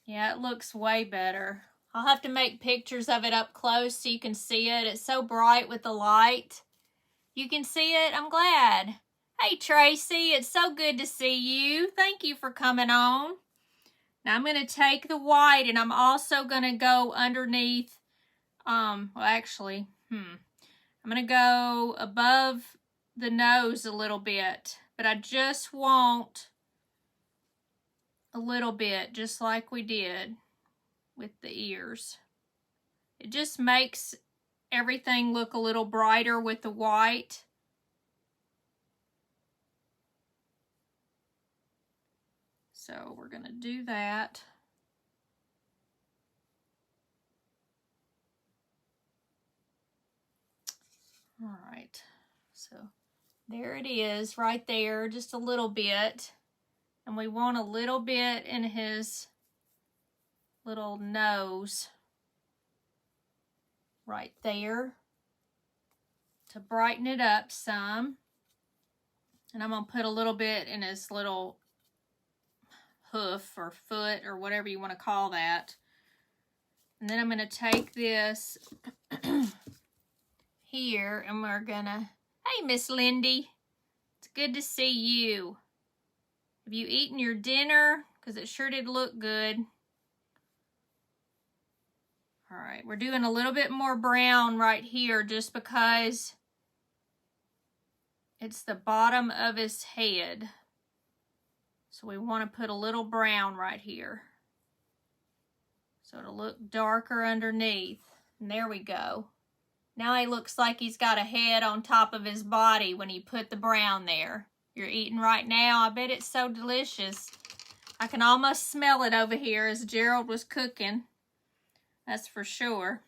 Yeah, it looks way better. I'll have to make pictures of it up close so you can see it. It's so bright with the light. You can see it? I'm glad. Hey, Tracy, it's so good to see you. Thank you for coming on. Now, I'm going to take the white, and I'm also going to go underneath, I'm going to go above the nose a little bit, but I just want a little bit, just like we did with the ears. It just makes everything look a little brighter with the white. So we're going to do that. All right, so there it is right there, just a little bit. And we want a little bit in his little nose right there to brighten it up some. And I'm going to put a little bit in his little hoof or foot or whatever you want to call that. And then I'm going to take this here and we're going to, hey, Miss Lindy, it's good to see you. Have you eaten your dinner? Because it sure did look good. All right, we're doing a little bit more brown right here just because it's the bottom of his head. So we want to put a little brown right here. So it'll look darker underneath. And there we go. Now he looks like he's got a head on top of his body when he put the brown there. You're eating right now. I bet it's so delicious. I can almost smell it over here as Gerald was cooking. That's for sure.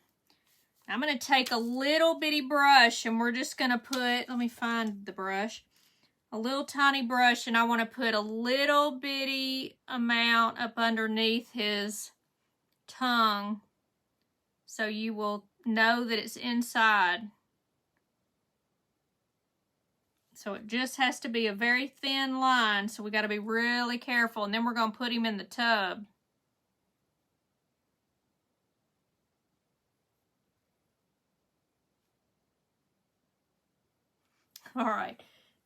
I'm going to take a little bitty brush and we're just going to put, let me find the brush, a little tiny brush, and I want to put a little bitty amount up underneath his tongue so you will know that it's inside. So it just has to be a very thin line, so we got to be really careful, and then we're going to put him in the tub. All right,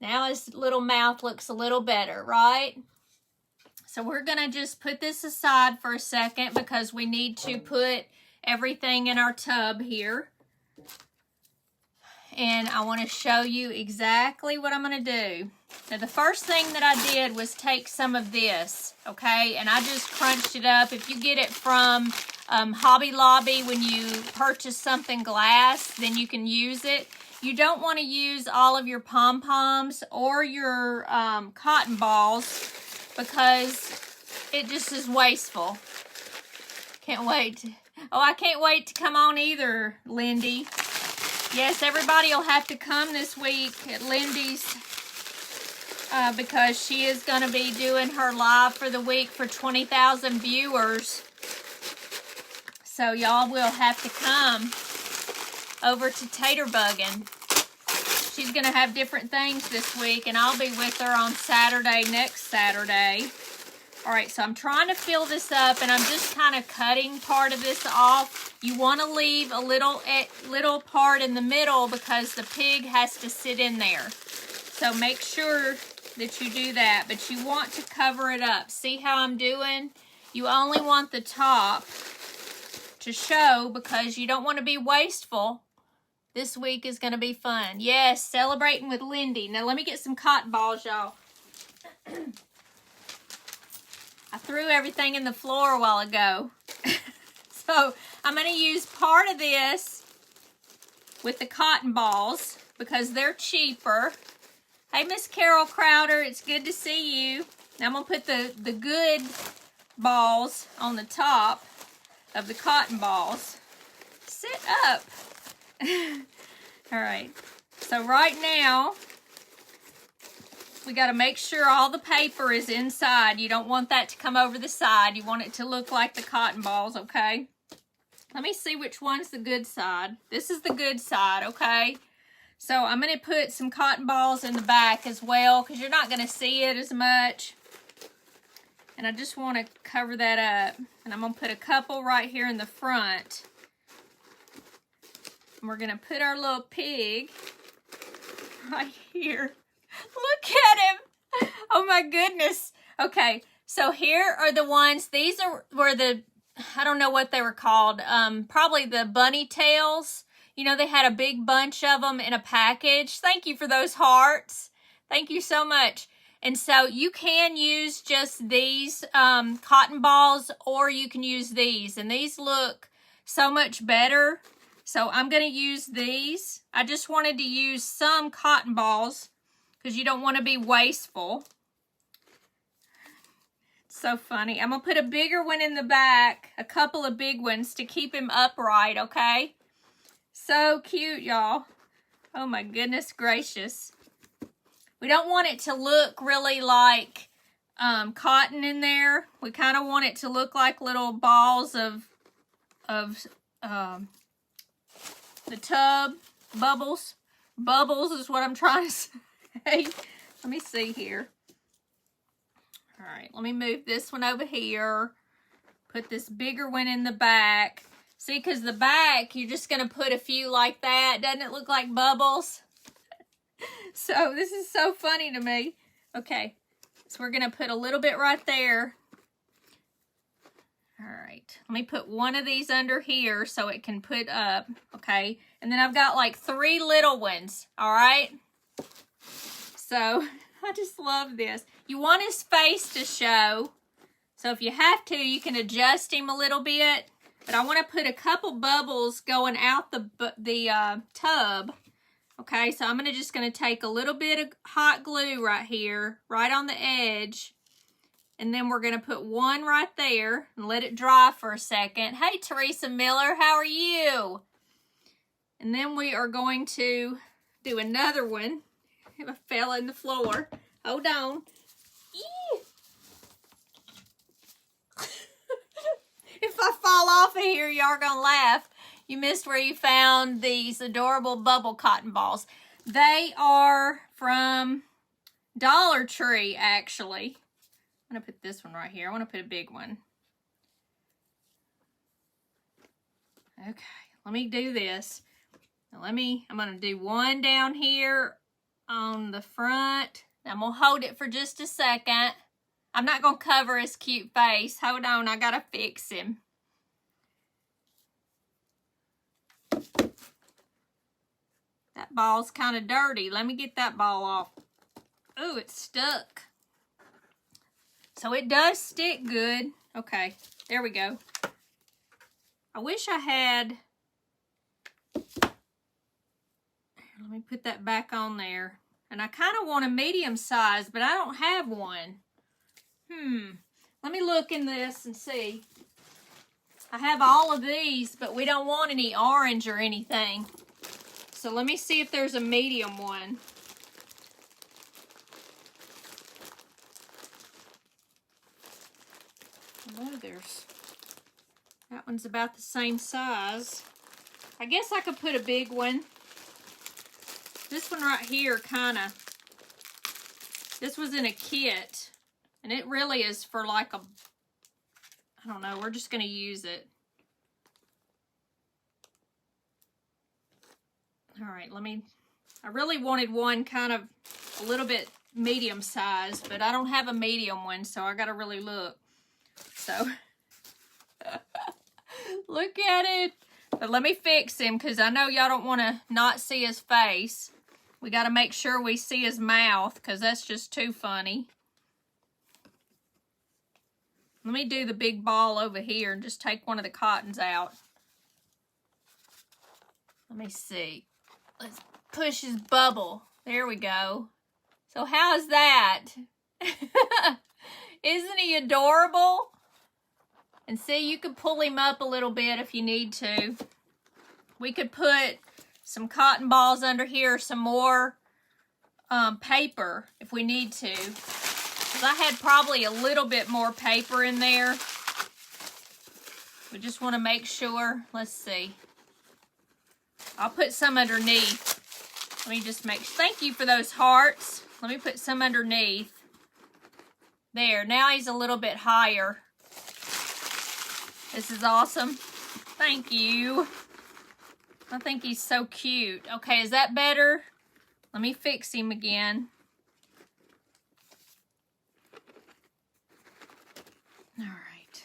now his little mouth looks a little better, right? So we're going to just put this aside for a second because we need to put everything in our tub here. And I want to show you exactly what I'm going to do. Now, the first thing that I did was take some of this, okay? And I just crunched it up. If you get it from Hobby Lobby, when you purchase something glass, then you can use it. You don't want to use all of your pom-poms or your cotton balls because it just is wasteful. Can't wait. Oh, I can't wait to come on either, Lindy. Yes, everybody will have to come this week at Lindy's because she is going to be doing her live for the week for 20,000 viewers. So y'all will have to come over to Tater Buggin'. She's going to have different things this week, and I'll be with her on Saturday, next Saturday. All right, so I'm trying to fill this up, and I'm just kind of cutting part of this off. You want to leave a little part in the middle because the pig has to sit in there. So make sure that you do that, but you want to cover it up. See how I'm doing? You only want the top to show because you don't want to be wasteful. This week is going to be fun. Yes, celebrating with Lindy. Now let me get some cotton balls, y'all. I threw everything in the floor a while ago. So I'm going to use part of this with the cotton balls because they're cheaper. Hey, Miss Carol Crowder, it's good to see you. Now I'm going to put the good balls on the top of the cotton balls. Sit up. All right. So right now, we got to make sure all the paper is inside. You don't want that to come over the side. You want it to look like the cotton balls, okay? Let me see which one's the good side. This is the good side, okay? So I'm going to put some cotton balls in the back as well because you're not going to see it as much. And I just want to cover that up. And I'm going to put a couple right here in the front. And we're going to put our little pig right here. Look at him. Oh my goodness. Okay, so here are the ones. These were the, I don't know what they were called. Probably the bunny tails. You know, they had a big bunch of them in a package. Thank you for those hearts. Thank you so much. And so you can use just these cotton balls, or you can use these. And these look so much better. So I'm going to use these. I just wanted to use some cotton balls because you don't want to be wasteful. So funny. I'm going to put a bigger one in the back, a couple of big ones to keep him upright, okay? So cute, y'all. Oh my goodness gracious. We don't want it to look really like cotton in there. We kind of want it to look like little balls of the tub bubbles. Bubbles is what I'm trying to say. Let me see here. All right, let me move this one over here. Put this bigger one in the back. See, because the back, you're just going to put a few like that. Doesn't it look like bubbles? So this is so funny to me. Okay, so we're going to put a little bit right there. All right, let me put one of these under here so it can put up, okay? And then I've got like 3 little ones, all right? So I just love this. You want his face to show. So if you have to, you can adjust him a little bit. But I want to put a couple bubbles going out the tub. Okay, so I'm just going to take a little bit of hot glue right here, right on the edge. And then we're going to put one right there and let it dry for a second. Hey, Teresa Miller, how are you? And then we are going to do another one. I fell in the floor. Hold on. If I fall off of here, y'all are going to laugh. You missed where you found these adorable bubble cotton balls. They are from Dollar Tree, actually. I'm going to put this one right here. I want to put a big one. Okay, let me do this. Now I'm going to do one down here on the front. I'm going to hold it for just a second. I'm not going to cover his cute face. Hold on, I got to fix him. That ball's kind of dirty. Let me get that ball off. Ooh, it's stuck. So it does stick good. Okay, there we go. I wish I had... Let me put that back on there. And I kind of want a medium size, but I don't have one. Let me look in this and see. I have all of these, but we don't want any orange or anything. So let me see if there's a medium one. Oh, that one's about the same size. I guess I could put a big one. This one right here this was in a kit. And it really is for like I don't know, we're just going to use it. All right, I really wanted one kind of a little bit medium size, but I don't have a medium one, so I got to really look. So, look at it. But let me fix him because I know y'all don't want to not see his face. We got to make sure we see his mouth because that's just too funny. Let me do the big ball over here and just take one of the cottons out. Let me see. Let's push his bubble. There we go. So how's that? Isn't he adorable? And see, you could pull him up a little bit if you need to. We could put some cotton balls under here, some more paper if we need to. Because I had probably a little bit more paper in there. We just want to make sure. Let's see. I'll put some underneath. Let me just make sure. Thank you for those hearts. Let me put some underneath. There. Now he's a little bit higher. This is awesome. Thank you. I think he's so cute. Okay, is that better? Let me fix him again. All right.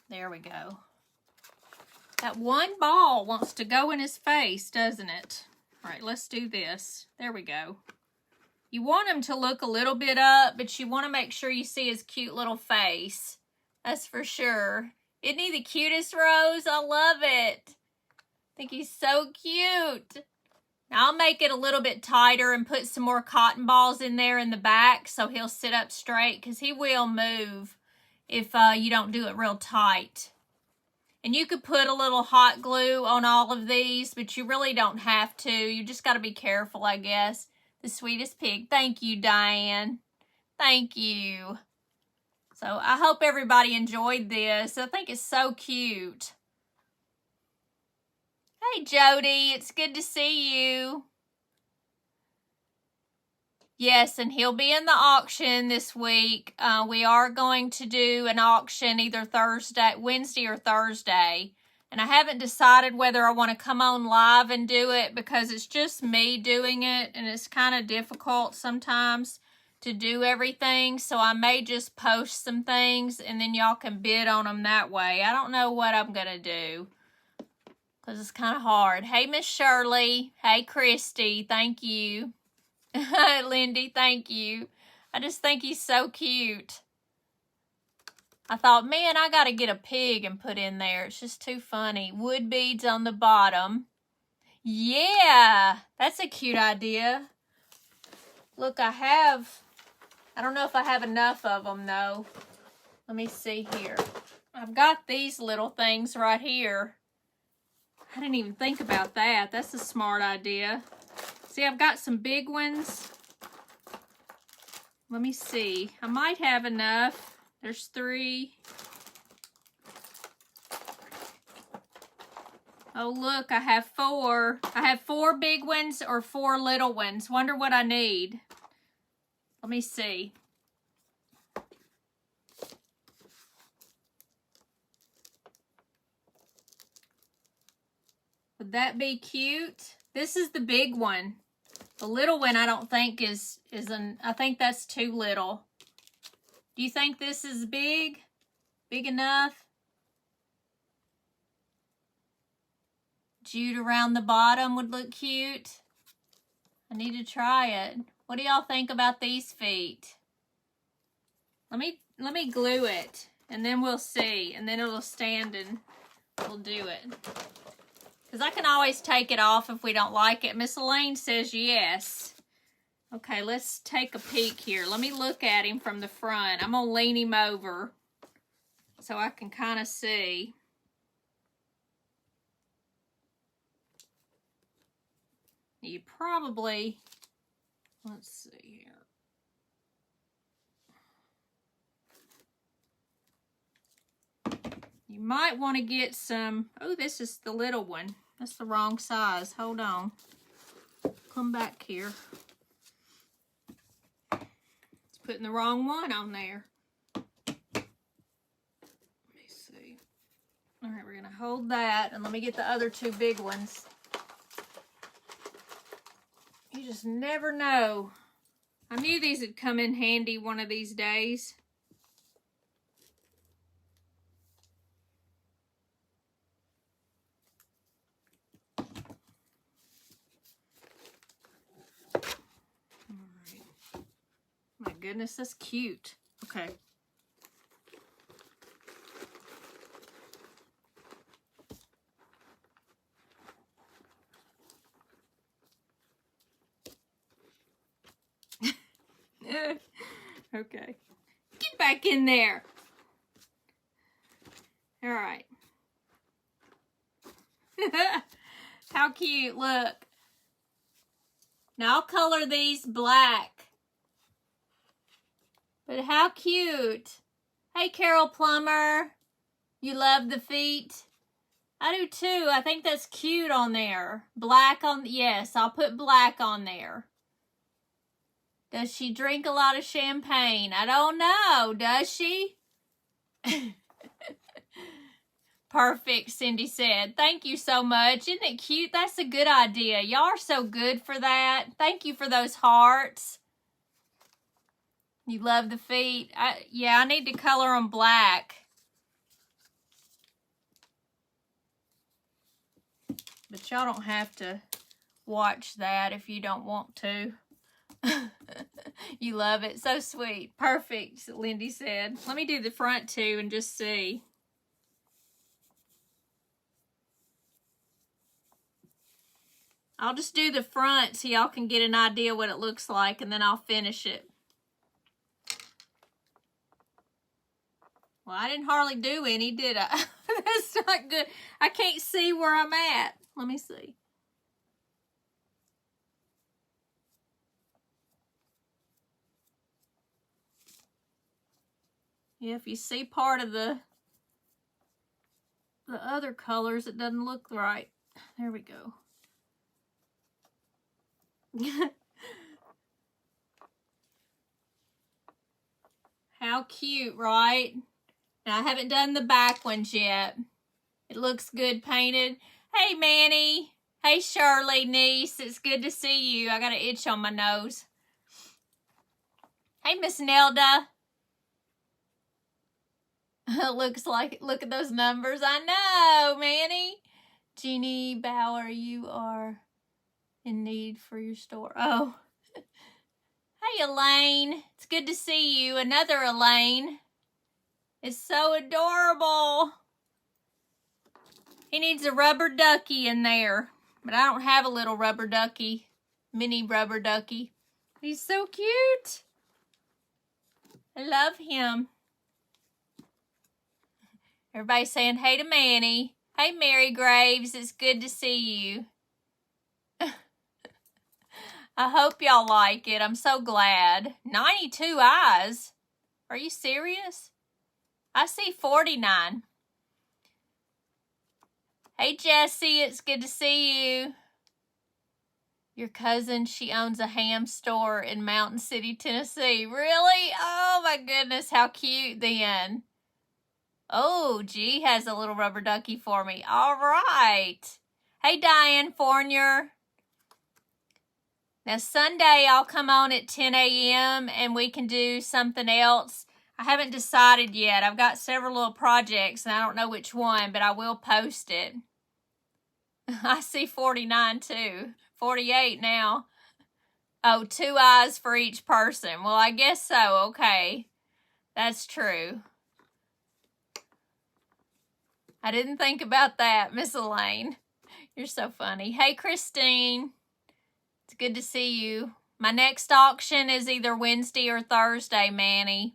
There we go. That one ball wants to go in his face, doesn't it? All right, let's do this. There we go. You want him to look a little bit up, but you want to make sure you see his cute little face. That's for sure. Isn't he the cutest, Rose? I love it. I think he's so cute. Now I'll make it a little bit tighter and put some more cotton balls in there in the back so he'll sit up straight, because he will move if you don't do it real tight. And you could put a little hot glue on all of these, but you really don't have to. You just got to be careful, I guess. The sweetest pig. Thank you, Diane. Thank you. So I hope everybody enjoyed this. I think it's so cute. Hey, Jody. It's good to see you. Yes, and he'll be in the auction this week. We are going to do an auction either Wednesday or Thursday. And I haven't decided whether I want to come on live and do it, because it's just me doing it. And it's kind of difficult sometimes to do everything. So I may just post some things and then y'all can bid on them that way. I don't know what I'm going to do, because it's kind of hard. Hey, Miss Shirley. Hey, Christy. Thank you. Lindy, thank you. I just think he's so cute. I thought, man, I got to get a pig and put in there. It's just too funny. Wood beads on the bottom. Yeah, that's a cute idea. Look, I don't know if I have enough of them, though. Let me see here. I've got these little things right here. I didn't even think about that. That's a smart idea. See, I've got some big ones. Let me see. I might have enough. There's 3. Oh, look, I have 4. I have 4 big ones or 4 little ones. Wonder what I need. Let me see. Would that be cute? This is the big one. The little one I don't think I think that's too little. Do you think this is big? Big enough? Jute around the bottom would look cute. I need to try it. What do y'all think about these feet? Let me glue it, and then we'll see. And then it'll stand and we'll do it. Because I can always take it off if we don't like it. Miss Elaine says yes. Okay, let's take a peek here. Let me look at him from the front. I'm going to lean him over so I can kind of see. You probably, let's see here. You might want to get some, oh, this is the little one. That's the wrong size. Hold on. Come back here. It's putting the wrong one on there. Let me see. All right, we're going to hold that, and let me get the other 2 big ones. You just never know. I knew these would come in handy one of these days. My goodness, that's cute. Okay. Okay. Get back in there. All right. How cute, look. Now I'll color these black. But how cute. Hey, Carol Plummer. You love the feet? I do too. I think that's cute on there. Black on, yes, I'll put black on there. Does she drink a lot of champagne? I don't know. Does she? Perfect, Cindy said. Thank you so much. Isn't it cute? That's a good idea. Y'all are so good for that. Thank you for those hearts. You love the feet. Yeah, I need to color them black. But y'all don't have to watch that if you don't want to. You love it. So sweet. Perfect, Lindy said. Let me do the front too and just see. I'll just do the front so y'all can get an idea what it looks like, and then I'll finish it. Well, I didn't hardly do any, did I? That's not good. I can't see where I'm at. Let me see. Yeah, if you see part of the other colors, it doesn't look right. There we go. How cute, right? Now, I haven't done the back ones yet. It looks good painted. Hey, Manny. Hey, Shirley, niece. It's good to see you. I got an itch on my nose. Hey, Miss Nelda. Looks like, look at those numbers. I know, Manny. Jeannie Bauer, you are in need for your store. Oh. Hey, Elaine. It's good to see you. Another Elaine. It's so adorable. He needs a rubber ducky in there. But I don't have a little rubber ducky. Mini rubber ducky. He's so cute. I love him. Everybody's saying hey to Manny. Hey, Mary Graves. It's good to see you. I hope y'all like it. I'm so glad. 92 eyes. Are you serious? I see 49. Hey, Jessie. It's good to see you. Your cousin, she owns a ham store in Mountain City, Tennessee. Really? Oh, my goodness. How cute then. Oh, G has a little rubber ducky for me. All right. Hey, Diane Fournier. Now, Sunday, I'll come on at 10 a.m. and we can do something else. I haven't decided yet. I've got several little projects, and I don't know which one, but I will post it. I see 49, too. 48 now. Oh, 2 eyes for each person. Well, I guess so. Okay. That's true. I didn't think about that, Miss Elaine. You're so funny. Hey, Christine. It's good to see you. My next auction is either Wednesday or Thursday, Manny.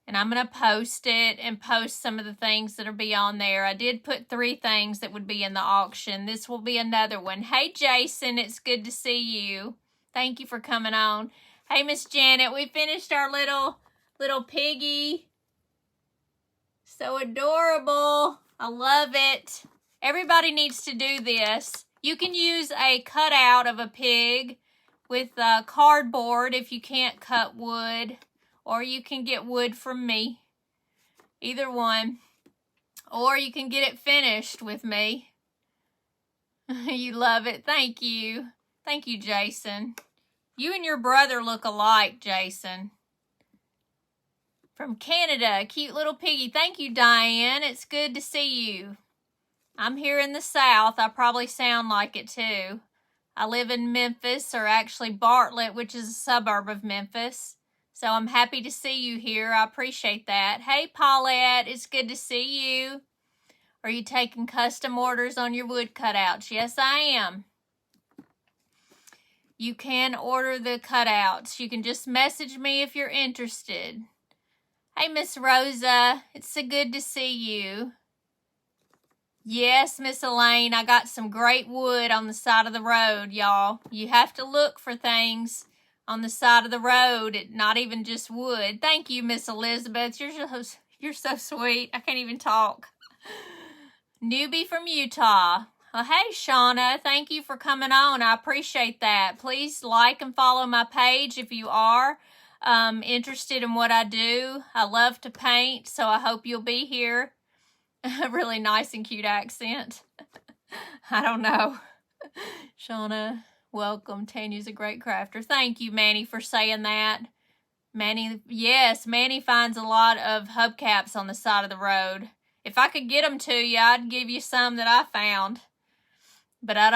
And I'm going to post it and post some of the things that'll be on there. I did put 3 things that would be in the auction. This will be another one. Hey, Jason. It's good to see you. Thank you for coming on. Hey, Miss Janet. We finished our little piggy. So adorable. I love it. Everybody needs to do this. You can use a cutout of a pig with cardboard if you can't cut wood. Or you can get wood from me. Either one. Or you can get it finished with me. You love it. Thank you. Thank you, Jason. You and your brother look alike, Jason. From Canada, cute little piggy. Thank you, Diane. It's good to see you. I'm here in the South. I probably sound like it too. I live in Memphis, or actually Bartlett, which is a suburb of Memphis. So I'm happy to see you here. I appreciate that. Hey, Paulette. It's good to see you. Are you taking custom orders on your wood cutouts? Yes, I am. you can order the cutouts. You can just message me if you're interested. Hey, Miss Rosa, it's so good to see you. Yes, Miss Elaine, I got some great wood on the side of the road, y'all. You have to look for things on the side of the road, not even just wood. Thank you, Miss Elizabeth. You're so sweet. I can't even talk. Newbie from Utah. Well, hey, Shauna, thank you for coming on. I appreciate that. Please like and follow my page if you are interested in what I do. I love to paint, so I hope you'll be here. A really nice and cute accent. I don't know. Shauna, welcome. Tanya's a great crafter. Thank you, Manny, for saying that. Manny, yes, Manny finds a lot of hubcaps on the side of the road. If I could get them to you, I'd give you some that I found. But I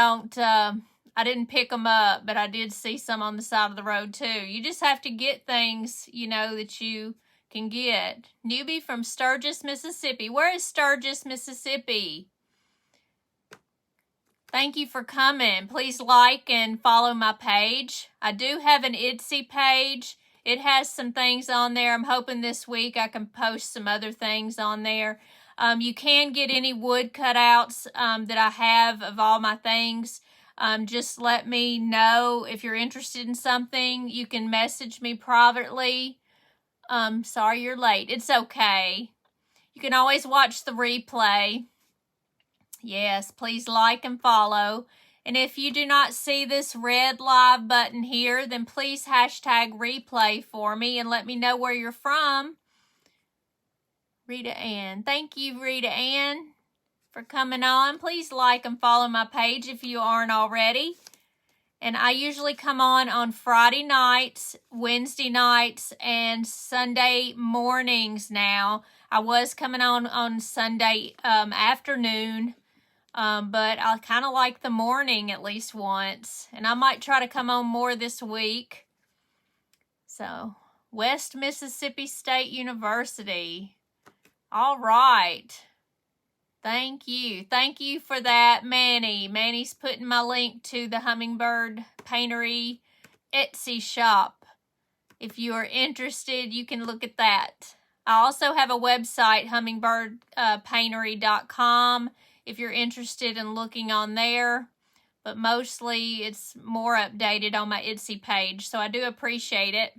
didn't pick them up, but I did see some on the side of the road too. You just have to get things, you know, that you can get. Newbie from Sturgis, Mississippi. Where is Sturgis, Mississippi? Thank you for coming. Please like and follow my page. I do have an Etsy page. It has some things on there. I'm hoping this week I can post some other things on there. You can get any wood cutouts that I have of all my things. Just let me know if you're interested in something. You can message me privately. Sorry you're late. It's okay. You can always watch the replay. Yes, please like and follow. And if you do not see this red live button here, then please hashtag replay for me and let me know where you're from. Rita Ann. Thank you, Rita Ann, for coming on. Please like and follow my page if you aren't already. And I usually come on Friday nights, Wednesday nights, and Sunday mornings now. I was coming on Sunday afternoon, but I kind of like the morning at least once. And I might try to come on more this week. So, West Mississippi State University. All right. Thank you. Thank you for that, Manny. Manny's putting my link to the Hummingbird Paintery Etsy shop. If you are interested, you can look at that. I also have a website, hummingbirdpaintery.com, if you're interested in looking on there. But mostly it's more updated on my Etsy page, so I do appreciate it.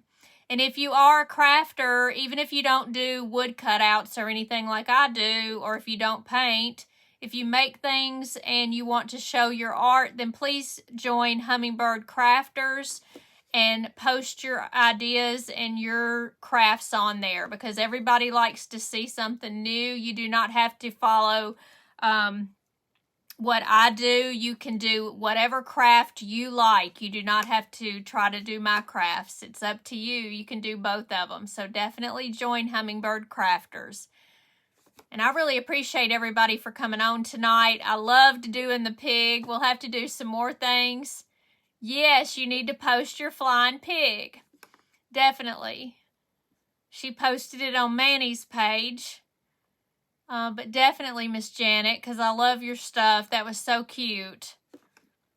And if you are a crafter, even if you don't do wood cutouts or anything like I do, or if you don't paint, if you make things and you want to show your art, then please join Hummingbird Crafters and post your ideas and your crafts on there, because everybody likes to see something new. You do not have to follow what I do. You can do whatever craft you like. You do not have to try to do my crafts. It's up to you. You can do both of them. So definitely join Hummingbird Crafters. And I really appreciate everybody for coming on tonight. I loved doing the pig. We'll have to do some more things. Yes, you need to post your flying pig. Definitely. She posted it on Manny's page. But definitely, Miss Janet, because I love your stuff. That was so cute.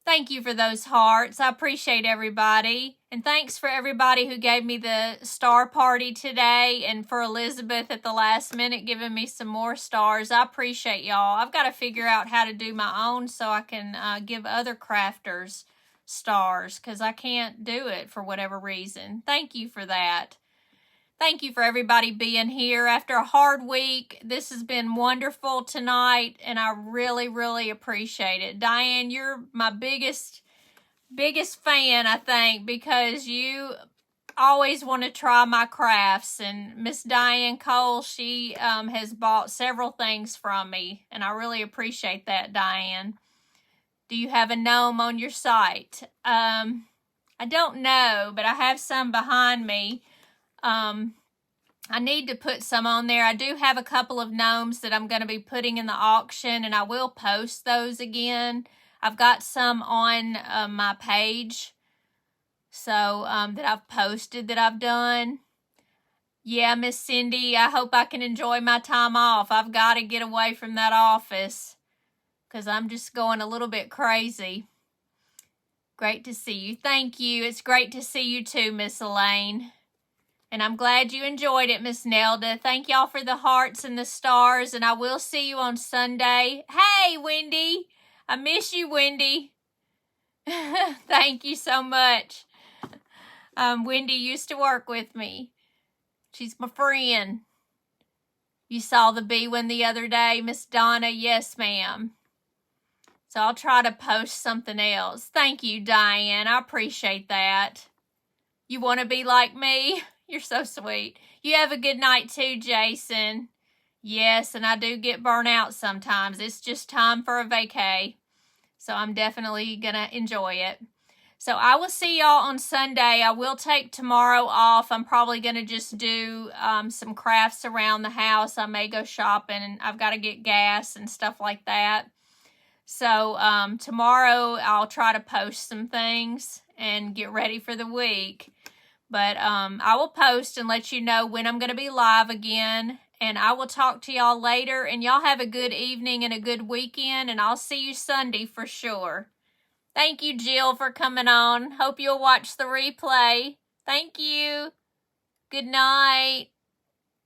Thank you for those hearts. I appreciate everybody. And thanks for everybody who gave me the star party today, and for Elizabeth at the last minute giving me some more stars. I appreciate y'all. I've got to figure out how to do my own so I can give other crafters stars, because I can't do it for whatever reason. Thank you for that. Thank you for everybody being here after a hard week. This has been wonderful tonight, and I really, really appreciate it. Diane, you're my biggest fan, I think, because you always want to try my crafts. And Miss Diane Cole, she has bought several things from me, and I really appreciate that, Diane. Do you have a gnome on your site? I don't know, but I have some behind me. I need to put some on there. I do have a couple of gnomes that I'm going to be putting in the auction, and I will post those again. I've got some on my page, so that I've posted that I've done. Yeah, Miss Cindy, I hope I can enjoy my time off. I've got to get away from that office because I'm just going a little bit crazy. Great to see you. Thank you. It's great to see you too, Miss Elaine. And I'm glad you enjoyed it, Miss Nelda. Thank y'all for the hearts and the stars, and I will see you on Sunday. Hey, Wendy. I miss you, Wendy. Thank you so much. Wendy used to work with me. She's my friend. You saw the bee one the other day, Miss Donna? Yes, ma'am. So I'll try to post something else. Thank you, Diane. I appreciate that. You want to be like me? You're so sweet. You have a good night too, Jason. Yes, and I do get burnt out sometimes. It's just time for a vacay. So I'm definitely going to enjoy it. So I will see y'all on Sunday. I will take tomorrow off. I'm probably going to just do some crafts around the house. I may go shopping, and I've got to get gas and stuff like that. So tomorrow I'll try to post some things and get ready for the week. But I will post and let you know when I'm going to be live again. And I will talk to y'all later. And y'all have a good evening and a good weekend. And I'll see you Sunday for sure. Thank you, Jill, for coming on. Hope you'll watch the replay. Thank you. Good night.